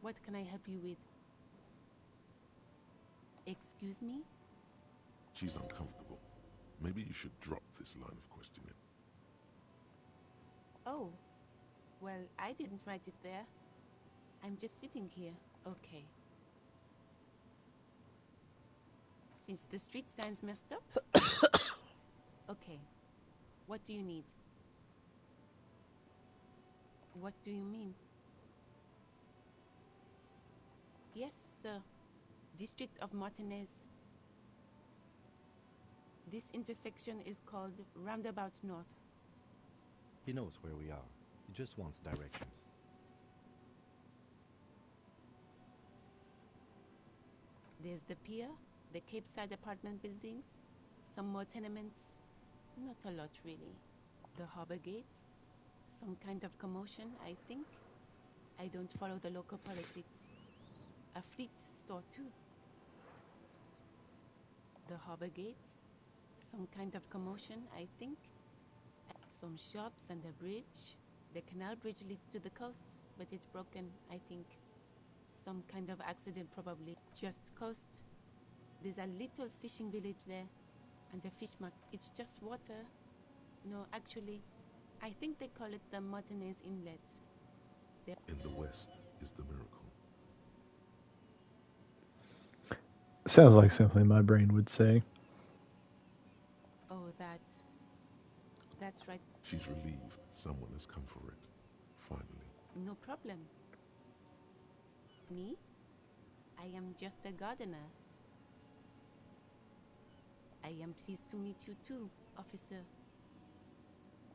What can I help you with? Excuse me? She's uncomfortable. Maybe you should drop this line of questioning. Oh. Well, I didn't write it there. I'm just sitting here. Okay. Since the street sign's messed up? Okay. What do you need? What do you mean? Yes, sir. District of Martinez. This intersection is called Roundabout North. He knows where we are. He just wants directions. There's the pier, the Cape Side apartment buildings, some more tenements. Not a lot, really. The harbor gates. Some kind of commotion, I think. I don't follow the local politics. A fleet store, too. The harbor gates. Some kind of commotion, I think. Some shops and a bridge. The canal bridge leads to the coast, but it's broken, I think. Some kind of accident, probably. Just coast. There's a little fishing village there, and a fish market. It's just water. No, actually, I think they call it the Martinez Inlet. In the west is the miracle. Sounds like something my brain would say. Oh, that's right. She's relieved someone has come for it. Finally. No problem. Me? I am just a gardener. I am pleased to meet you too, officer.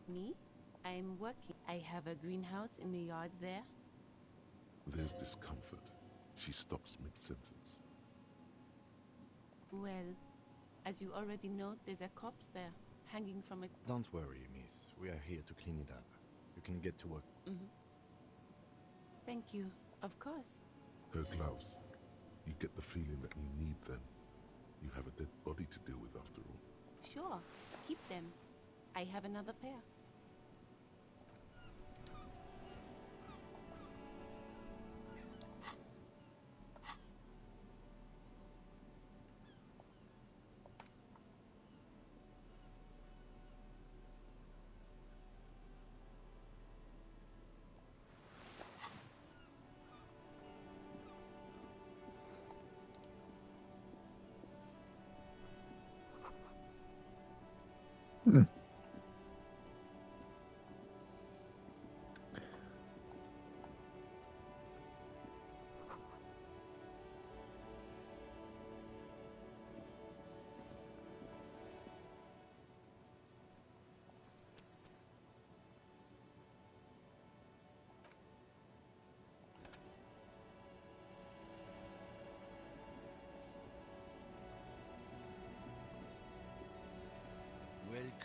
Me? I am working. I have a greenhouse in the yard there. There's discomfort. She stops mid-sentence. Well, as you already know, there's a corpse there, hanging from a... Don't worry, miss. We are here to clean it up. You can get to work. Thank you. Of course. Her gloves. You get the feeling that you need them. You have a dead body to deal with after all. Sure. Keep them. I have another pair.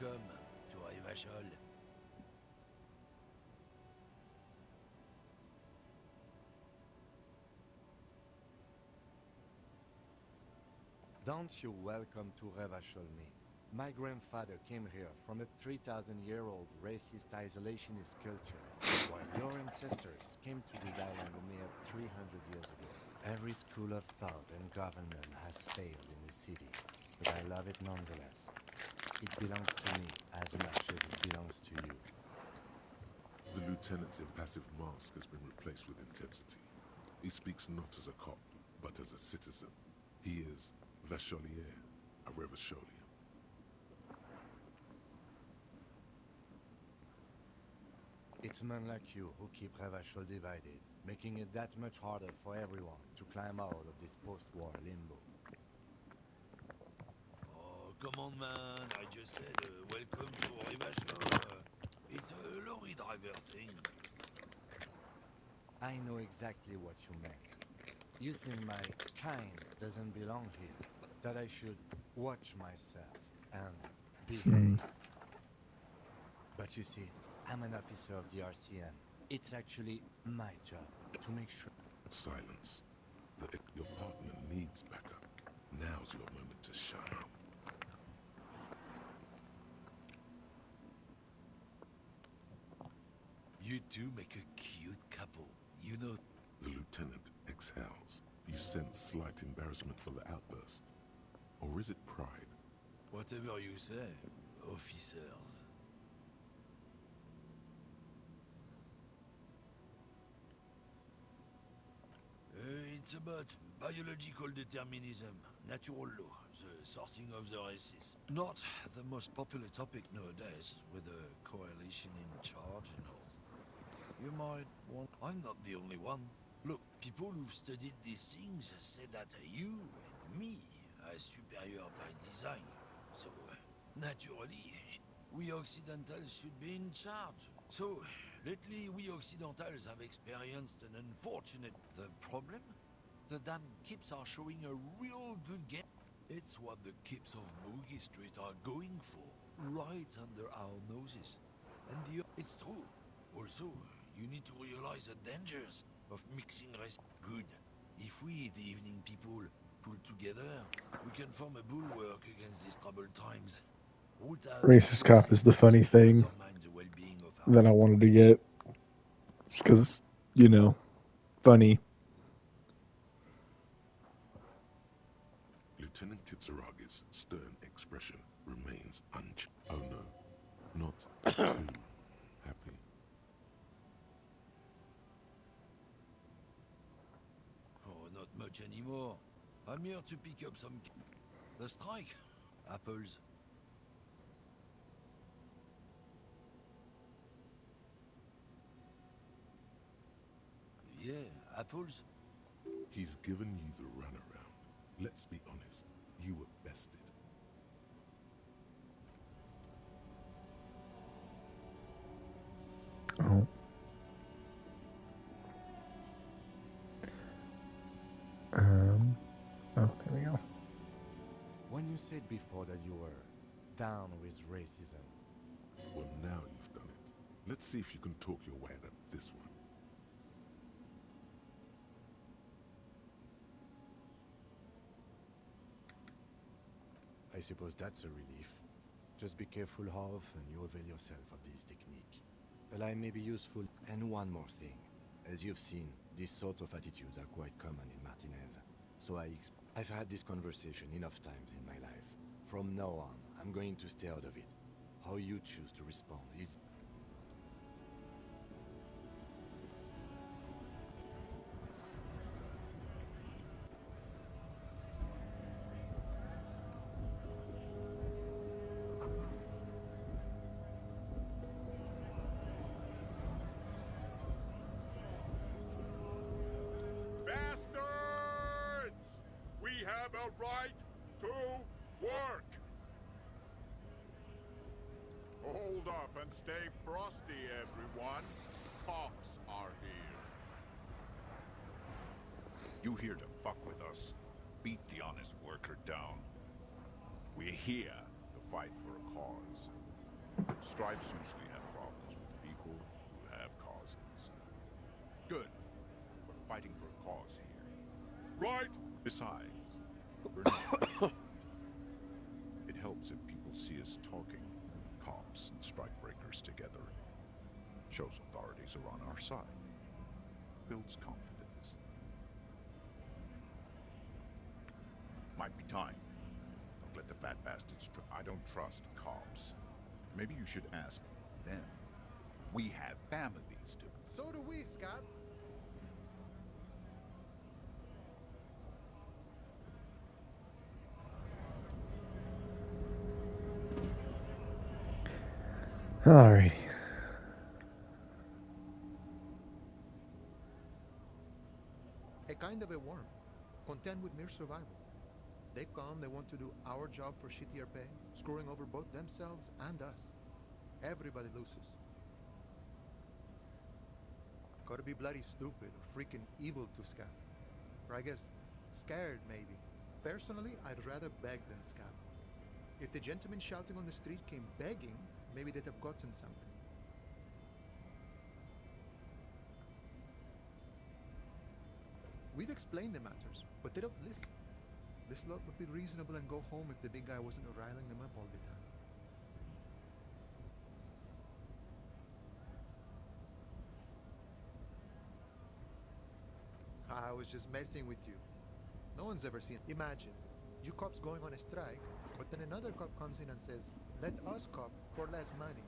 Welcome to Rivachol. Don't you welcome to Revachol me. My grandfather came here from a 3,000-year-old racist isolationist culture, while your ancestors came to this island a mere 300 years ago. Every school of thought and government has failed in the city, but I love it nonetheless. It belongs to me as much as it belongs to you. The lieutenant's impassive mask has been replaced with intensity. He speaks not as a cop, but as a citizen. He is Vacholier, a Revacholian. It's men like you who keep Revachol divided. making it that much harder for everyone to climb out of this post-war limbo. Oh, come on, man. I just said, welcome to Rivasho. It's a lorry driver thing. I know exactly what you meant. You think my kind doesn't belong here, that I should watch myself and behave. But you see, I'm an officer of the RCM. It's actually my job to make sure. Silence. Your partner needs backup. Now's your moment to shine. You two make a cute couple. You know... The lieutenant exhales. You sense slight embarrassment for the outburst. Or is it pride? Whatever you say, officers. It's about biological determinism, natural law, the sorting of the races. Not the most popular topic nowadays, with the coalition in charge and all. You might want... I'm not the only one. Look, people who've studied these things say that you and me are superior by design. So, naturally, we Occidentals should be in charge. So, lately we Occidentals have experienced an unfortunate... The problem? The damn Kips are showing a real good game. It's what the Kips of Boogie Street are going for, right under our noses. And it's true. Also, you need to realize the dangers of mixing race. Good. If we, the evening people, pull together, we can form a bulwark against these troubled times. Racist cop is the funny thing that I wanted to get. Just because, you know, funny. Lieutenant Kitsuragi's stern expression remains unchanged. Oh no, not too happy. Oh, not much anymore. I'm here to pick up some... The strike? Apples. Yeah, apples. He's given you the runaround. Let's be honest, you were bested. Oh. Oh, there we go. When you said before that you were down with racism... Well, now you've done it. Let's see if you can talk your way out of this one. I suppose that's a relief. Just be careful how often you avail yourself of this technique. A lie may be useful. And one more thing. As you've seen, these sorts of attitudes are quite common in Martinez. So I've had this conversation enough times in my life. From now on, I'm going to stay out of it. How you choose to respond is... Bastards! We have a right to work! Hold up and stay frosty, everyone. Cops are here. You here to fuck with us? Beat the honest worker down. We're here to fight for a cause. Stripes usually have problems with people who have causes. Good. We're fighting for a cause here. Right? Besides, we're not it helps if people see us talking, cops and strikebreakers together. Shows authorities are on our side. Builds confidence. Might be time. Don't let the fat bastards I don't trust cops. Maybe you should ask them. We have families to... So do we, Scott. Alrighty. kind of a worm, content with mere survival. They come, they want to do our job for shittier pay, screwing over both themselves and us. Everybody loses. Gotta be bloody stupid or freaking evil to scab. Or I guess, scared maybe. Personally, I'd rather beg than scab. If the gentleman shouting on the street came begging, maybe they'd have gotten something. We've explained the matters, but they don't listen. This lot would be reasonable and go home if the big guy wasn't riling them up all the time. I was just messing with you. No one's ever seen. Imagine, you cops going on a strike, but then another cop comes in and says, let us cop for less money.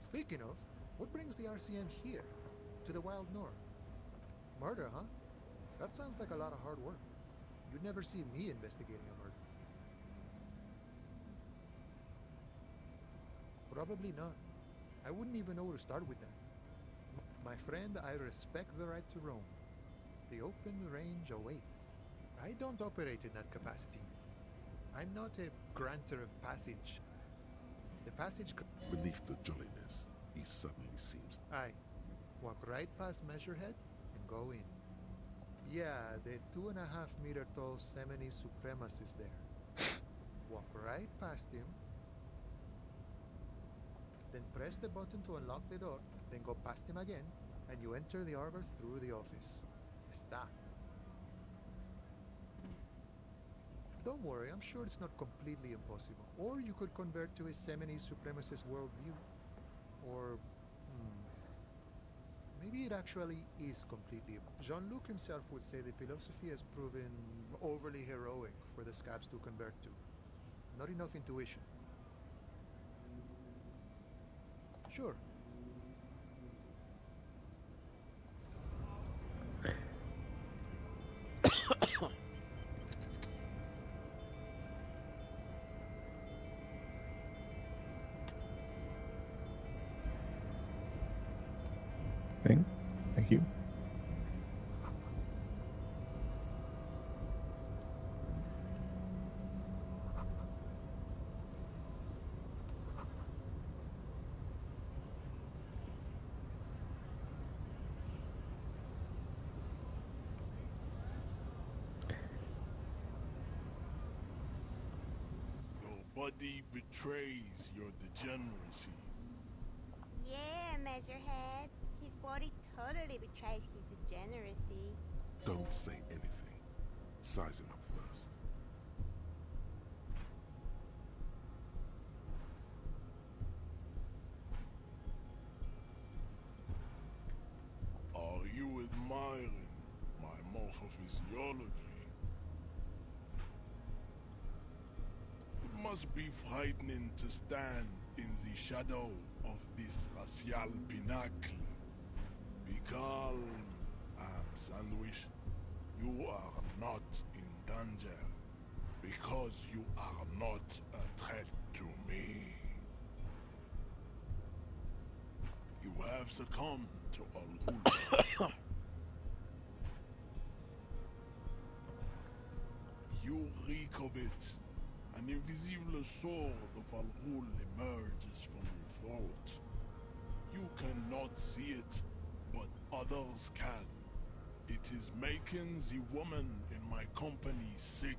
Speaking of, what brings the RCM here? To the wild north? Murder, huh? That sounds like a lot of hard work. You'd never see me investigating a murder. Probably not. I wouldn't even know where to start with that. My friend, I respect the right to roam. The open range awaits. I don't operate in that capacity. I'm not a granter of passage. The passage... Beneath the jolliness, he suddenly seems... Aye. Walk right past Measurehead and go in. Yeah, the 2.5 meter tall Semini supremacist there. Walk right past him. Then press the button to unlock the door. Then go past him again. And you enter the arbor through the office. Está. Don't worry, I'm sure it's not completely impossible. Or you could convert to a Semini supremacist worldview. Or... maybe it actually is completely... Jean-Luc himself would say the philosophy has proven overly heroic for the scabs to convert to. Not enough intuition. Sure. Okay, thank you. Your body betrays your degeneracy. Yeah, Measurehead. His body totally betrays his degeneracy. Don't say anything. Size him up first. Are you admiring my morphophysiology? It must be frightening to stand in the shadow of this racial pinnacle. Be calm, Sandwich. You are not in danger because you are not a threat to me. You have succumbed to Al-Ghul. You reek of it. An invisible sword of Al-Ghul emerges from your throat. You cannot see it, but others can. It is making the woman in my company sick.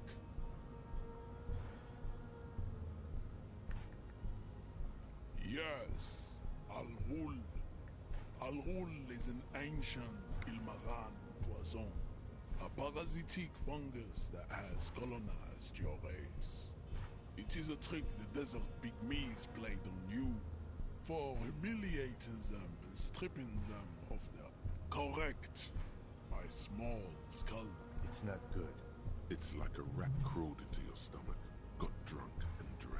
Yes, Al-Ghul. Al-Ghul is an ancient Ilmaran poison, a parasitic fungus that has colonized your race. It is a trick the desert pygmies played on you, for humiliating them and stripping them of their correct, my small skull. It's not good. It's like a rat crawled into your stomach, got drunk and drowned.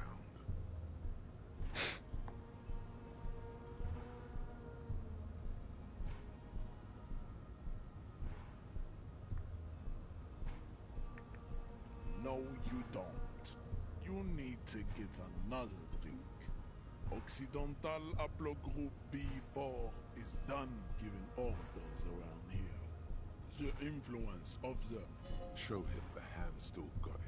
No, you don't. You need to get another drink. Occidental Haplogroup B4 is done giving orders around here. the influence of the... Show him the hand still got it.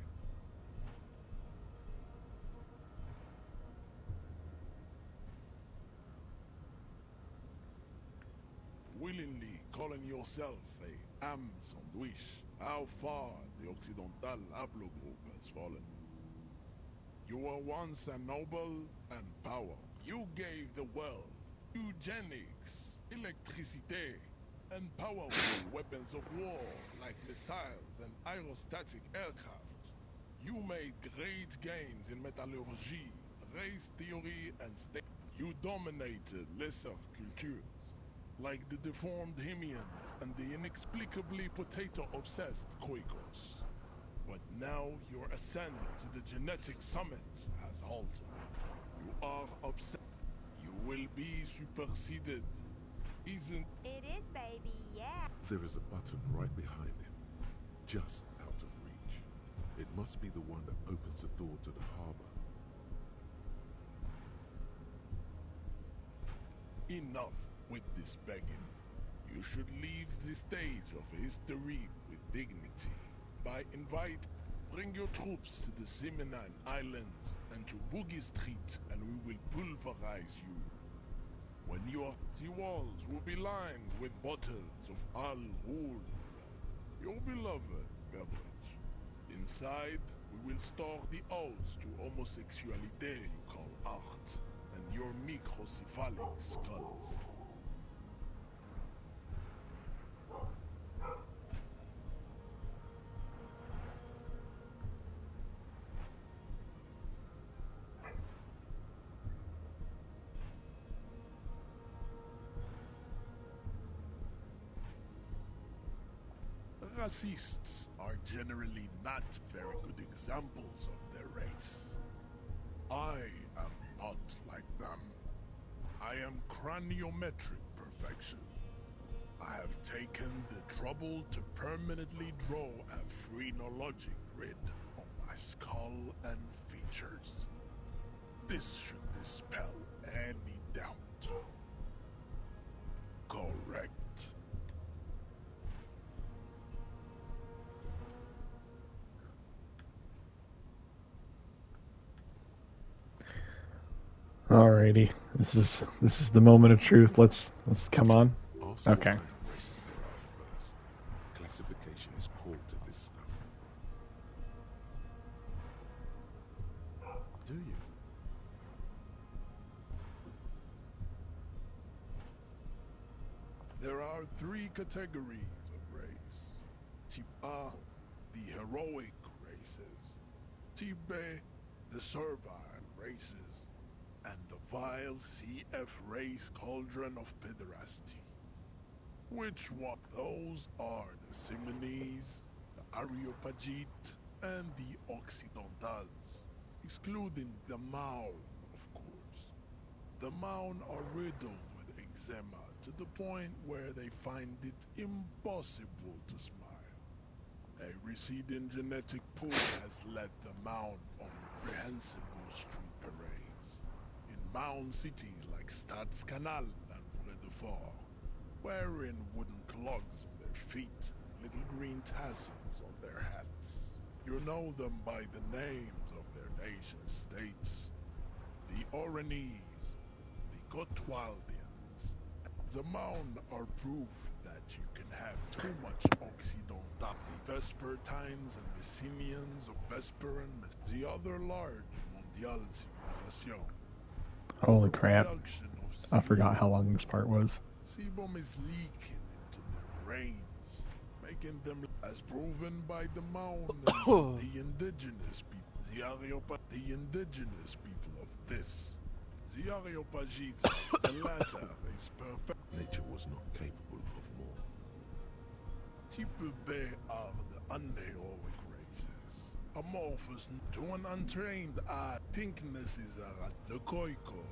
Willingly calling yourself a ham sandwich. How far the Occidental haplogroup has fallen. You were once a noble and power. You gave the world eugenics, electricity, and powerful weapons of war like missiles and aerostatic aircraft. You made great gains in metallurgy, race theory, and state. You dominated lesser cultures, like the deformed Hemians and the inexplicably potato-obsessed Koikos. But now your ascent to the genetic summit has halted. You are upset. You will be superseded. Isn't... It is, baby, yeah. There is a button right behind him, just out of reach. It must be the one that opens the door to the harbor. Enough with this begging. You should leave the stage of history with dignity. Bring your troops to the Seminine Islands and to Boogie Street, and we will pulverize you. When the walls will be lined with bottles of Al Ghul, your beloved beverage. Inside, we will store the odes to homosexuality you call art, and your microcephalic skulls. Racists are generally not very good examples of their race. I am not like them. I am craniometric perfection. I have taken the trouble to permanently draw a phrenologic grid on my skull and features. This should dispel any doubt. Correct. Alrighty, this is the moment of truth. Let's come on. Ask Okay. what kind of races there are first. Classification is core to this stuff. Do you? There are 3 categories of race. Type A, the heroic races. Type B, the servile races. And the vile CF race cauldron of pederasty. Which one? Those are the Simonese, the Areopagite, and the Occidentals, excluding the Maun, of course. The Maun are riddled with eczema to the point where they find it impossible to smile. A receding genetic pool has led the Maun on reprehensible street parades. In Maun cities like Stadskanaal and Vredefort, wearing wooden clogs on their feet and little green tassels on their hats. You know them by the names of their nation states. The Oranese, the Gotwaldians. The Maun are proof that you can have too much Occidental. The Vespertines and Messenians of Vesper and the other large Mondial civilization. Holy crap. I forgot how long this part was. Sebum is leaking into their brains, making them as proven by the Maun and the indigenous people. The indigenous people of this. The Areopagites, the latter is perfect. Nature was not capable of more. Type B are the unheroic races, amorphous to an untrained eye. Pinkness is the Koiko,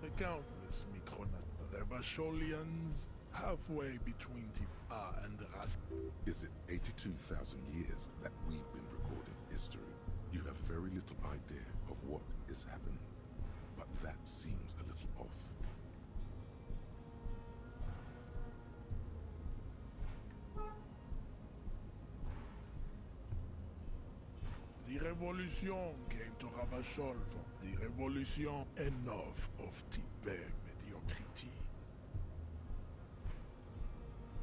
the countless Micronat, the Vasholians, halfway between Type A and the Ras. Is it 82,000 years that we've been recording history? You have very little idea of what is happening, but that seems a little off. The revolution came to Ravachol. The revolution. Enough of Tibet mediocrity.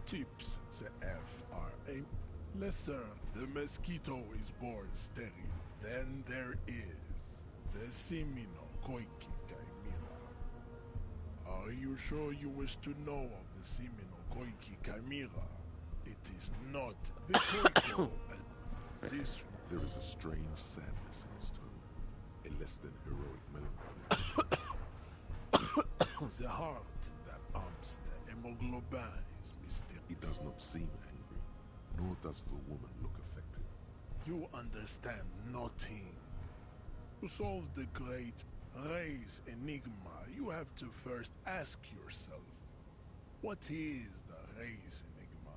Tips the F are a lesser. The mosquito is born sterile. Then there is the Simino Koiki Chimera. Are you sure you wish to know of the Simino Koiki Chimera? It is not the Koiko. This. There is a strange sadness in his tone, a less than heroic melancholy. The heart that pumps the hemoglobin is mysterious. He does not seem angry, nor does the woman look affected. You understand nothing. To solve the great race enigma, you have to first ask yourself, what is the race enigma?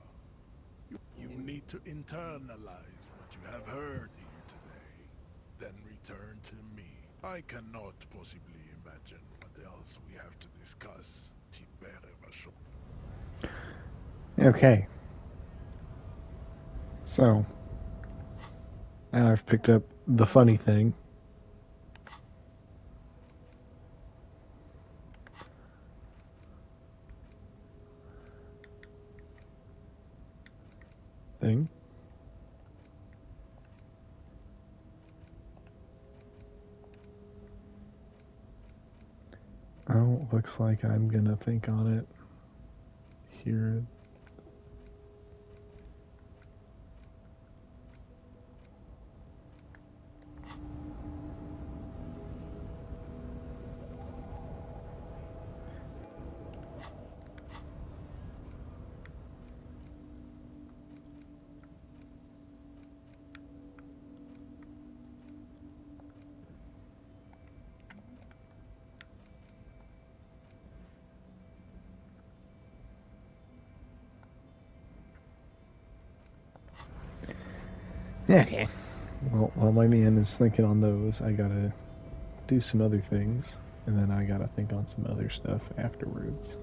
You need to internalize what you have heard here today, then return to me. I cannot possibly imagine what else we have to discuss. Okay. So, now I've picked up the funny thing. Oh, looks like I'm gonna think on it here. Okay. Well, while my man is thinking on those, I gotta do some other things, and then I gotta think on some other stuff afterwards.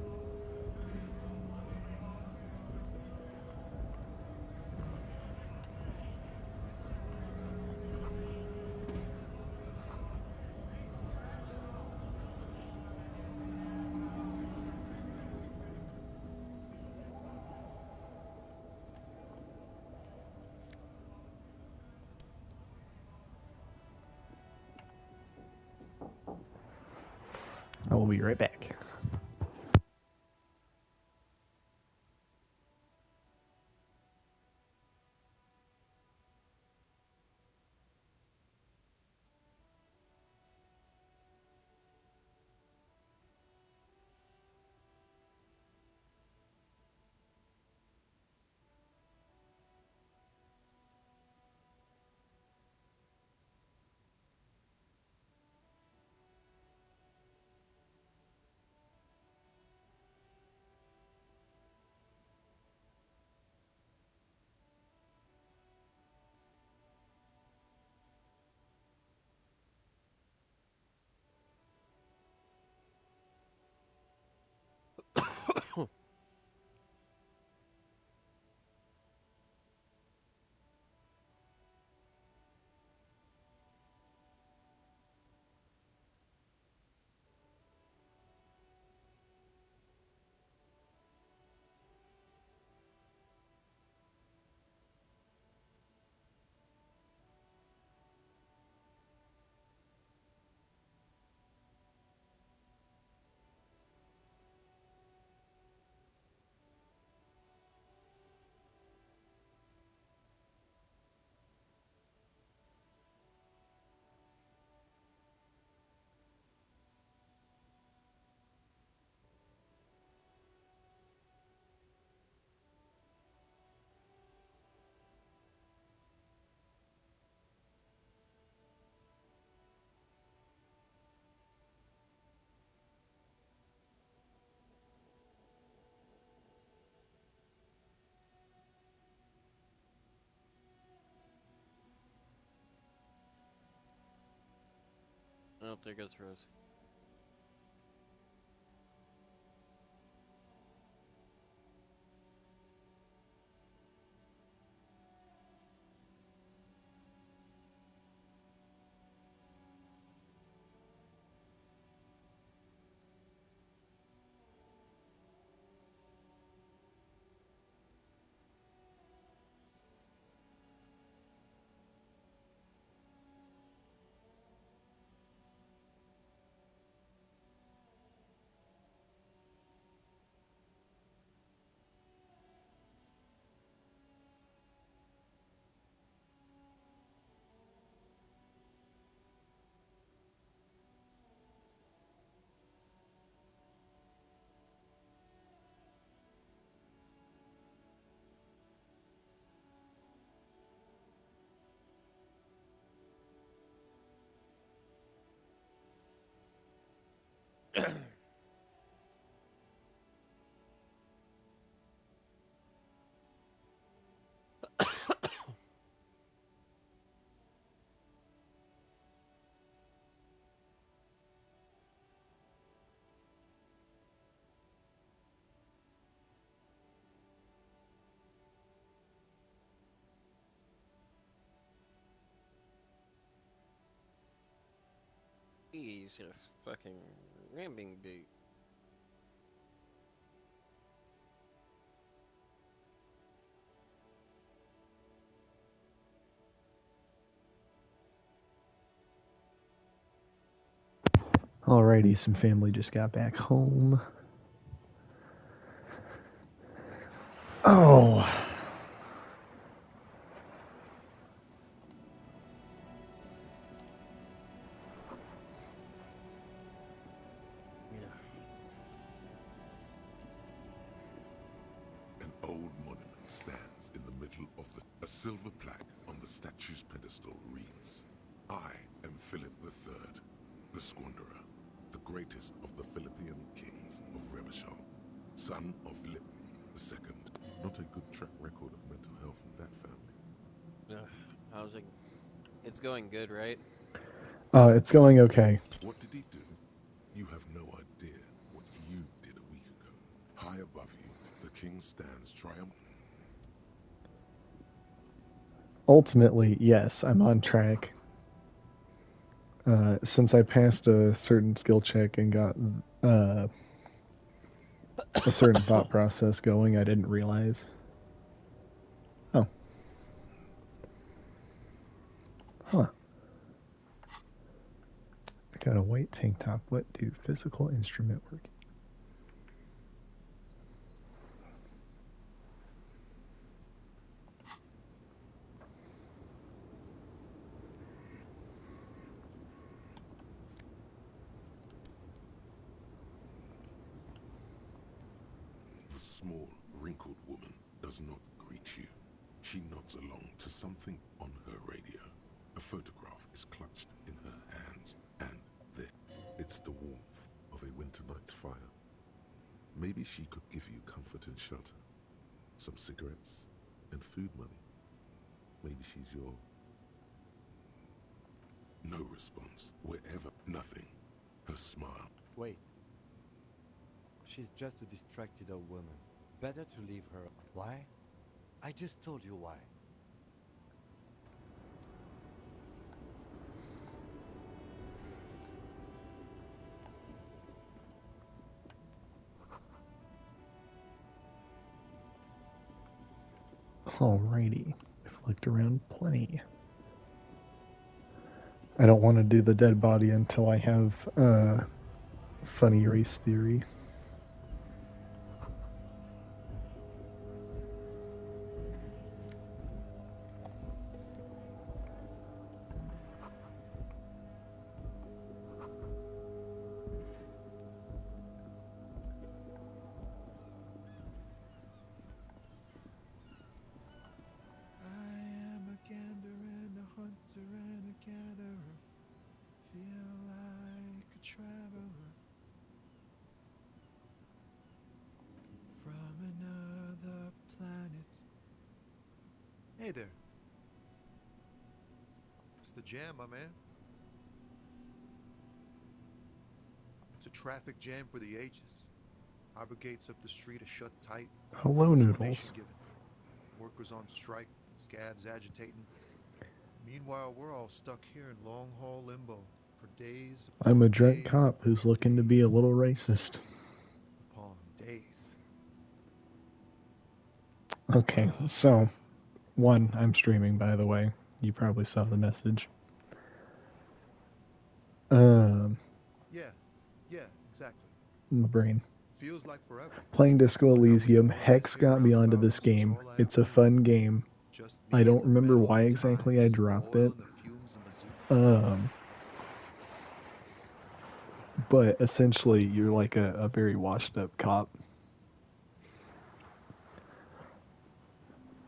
I will be right back. Oh, there goes Rose. He's just fucking ramming beat. Alrighty, some family just got back home. Oh. Yeah. An old monument stands in the middle of a silver plaque on the statue's pedestal reads, I am Philip III, the Squanderer, the greatest of the Philippian kings of Revachol, son of Philip II. Not a good track record of mental health in that family. How's it? It's going good, right? It's going okay. What did he do? You have no idea what you did a week ago. High above you, the king stands triumphant. Ultimately, yes, I'm on track. Since I passed a certain skill check and got a certain thought process going, I didn't realize. Oh. Huh. I got a white tank top. What do physical instrument work? The small, wrinkled woman does not greet you. She nods along to something on her radio. A photograph is clutched in her hands, and there, it's the warmth of a winter night's fire. Maybe she could give you comfort and shelter, some cigarettes, and food money. Maybe she's your... No response. Wherever, nothing. Her smile. Wait. She's just a distracted old woman. Better to leave her. Why? I just told you why. Alrighty. I've looked around plenty. I don't want to do the dead body until I have funny race theory. Hey there. It's the jam, my man. It's a traffic jam for the ages. Harbor gates up the street are shut tight. Hello, No Noodles. explanation given. Workers on strike, scabs agitating. Meanwhile, we're all stuck here in long-haul limbo for days upon I'm a drunk days cop who's looking to be a little racist. upon days. Okay, so, one, I'm streaming, by the way. You probably saw the message. Yeah, exactly. My brain. Feels like forever. Playing Disco Elysium, Hex got me onto this game. It's a fun game. I don't remember why exactly I dropped it. But essentially, you're like a very washed up cop.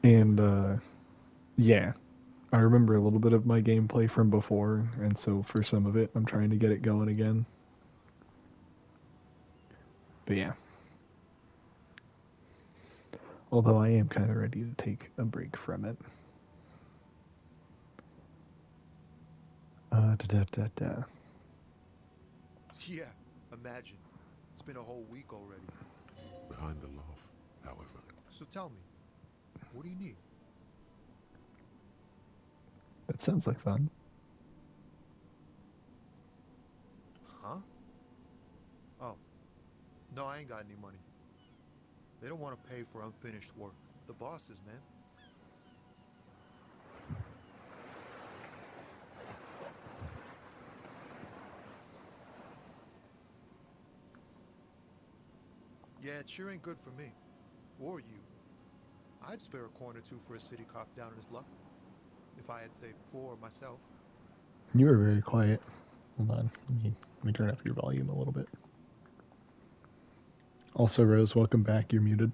And, yeah. I remember a little bit of my gameplay from before, and so for some of it, I'm trying to get it going again. But yeah. Although I am kind of ready to take a break from it. Da. Yeah, imagine. It's been a whole week already. Behind the laugh, however. So tell me, what do you need? That sounds like fun. Huh? Oh. No, I ain't got any money. They don't want to pay for unfinished work. The bosses, man. Yeah, it sure ain't good for me. Or you. I'd spare a coin or two for a city cop down in his luck. If I had saved 4 myself. You were very quiet. Hold on. Let me turn up your volume a little bit. Also, Rose, welcome back. You're muted.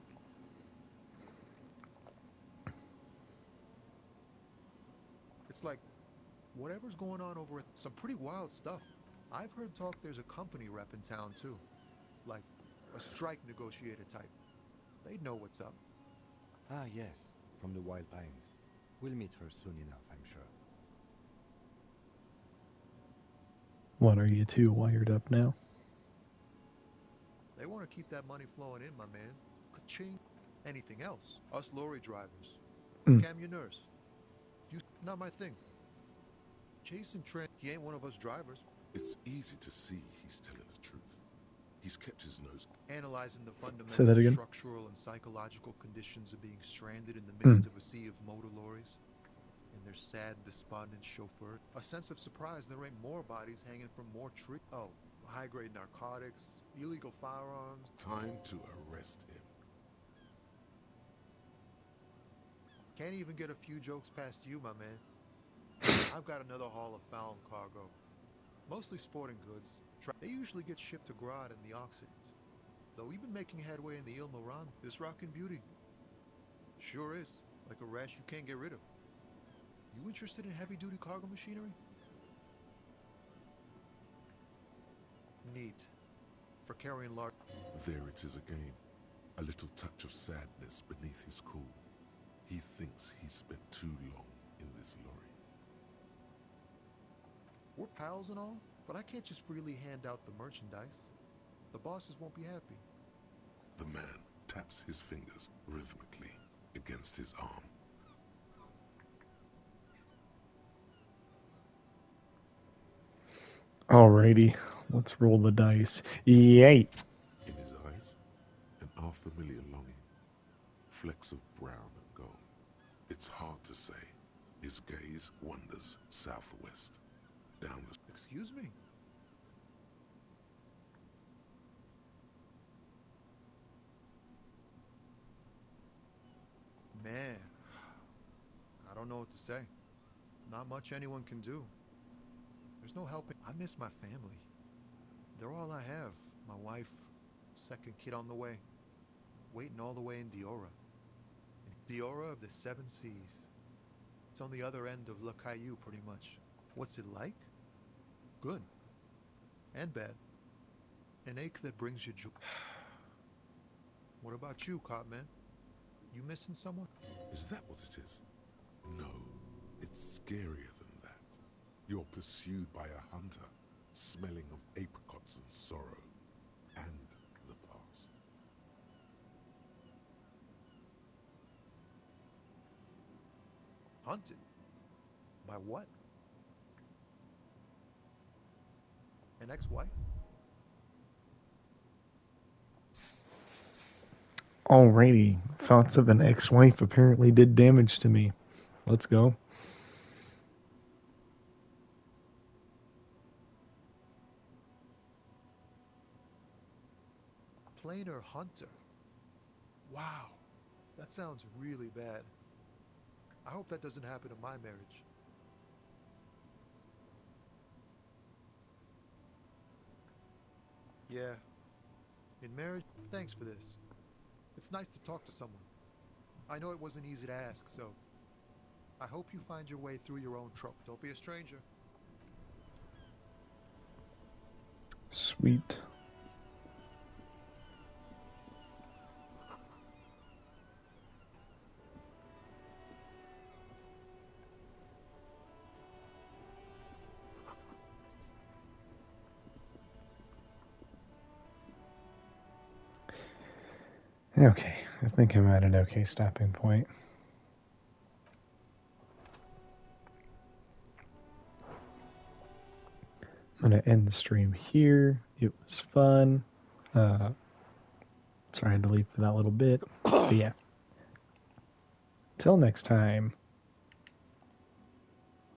It's like, whatever's going on over at some pretty wild stuff. I've heard talk there's a company rep in town too. Like, a strike negotiator type. They'd know what's up. Ah, yes, from the Wild Pines. We'll meet her soon enough, I'm sure. What, are you two wired up now? They want to keep that money flowing in, my man. Ka-ching. Anything else? Us lorry drivers. Camionneurs. Not my thing. Jason Trent, he ain't one of us drivers. It's easy to see he's telling the truth. He's kept his nose. Analyzing the Say fundamental that again? structural and psychological conditions of being stranded in the midst of a sea of motor lorries. And their sad, despondent chauffeur. A sense of surprise there ain't more bodies hanging from more trees. Oh, high-grade narcotics, illegal firearms. Time to arrest him. Can't even get a few jokes past you, my man. I've got another haul of found cargo. Mostly sporting goods. They usually get shipped to Grodd and the Occident. Though we've been making headway in the Ile Moran, this rockin' beauty. Sure is. Like a rash you can't get rid of. You interested in heavy-duty cargo machinery? Neat. For carrying large... There it is again. A little touch of sadness beneath his cool. He thinks he's spent too long in this lorry. We're pals and all, but I can't just freely hand out the merchandise. The bosses won't be happy. The man taps his fingers rhythmically against his arm. Alrighty, let's roll the dice. Yay! In his eyes, an unfamiliar longing. Flecks of brown and gold. It's hard to say. His gaze wanders southwest, down the... Excuse me? Man, I don't know what to say. Not much anyone can do. There's no helping. I miss my family. They're all I have. My wife, second kid on the way. Waiting all the way in Diora. Diora of the Seven Seas. It's on the other end of Le Caillou, pretty much. What's it like? Good. And bad. An ache that brings you joy. What about you, Copman? You missing someone? Is that what it is? No, it's scarier than that. You're pursued by a hunter, smelling of apricots and sorrow, and the past. Hunted? By what? An ex-wife? Alrighty, thoughts of an ex-wife apparently did damage to me. Let's go. Plainer hunter. Wow, that sounds really bad. I hope that doesn't happen in my marriage. Yeah. In marriage, thanks for this. It's nice to talk to someone. I know it wasn't easy to ask, so I hope you find your way through your own trouble. Don't be a stranger. Sweet. Okay, I think I'm at an okay stopping point. I'm going to end the stream here. It was fun. Sorry I had to leave for that little bit. But yeah. Till next time.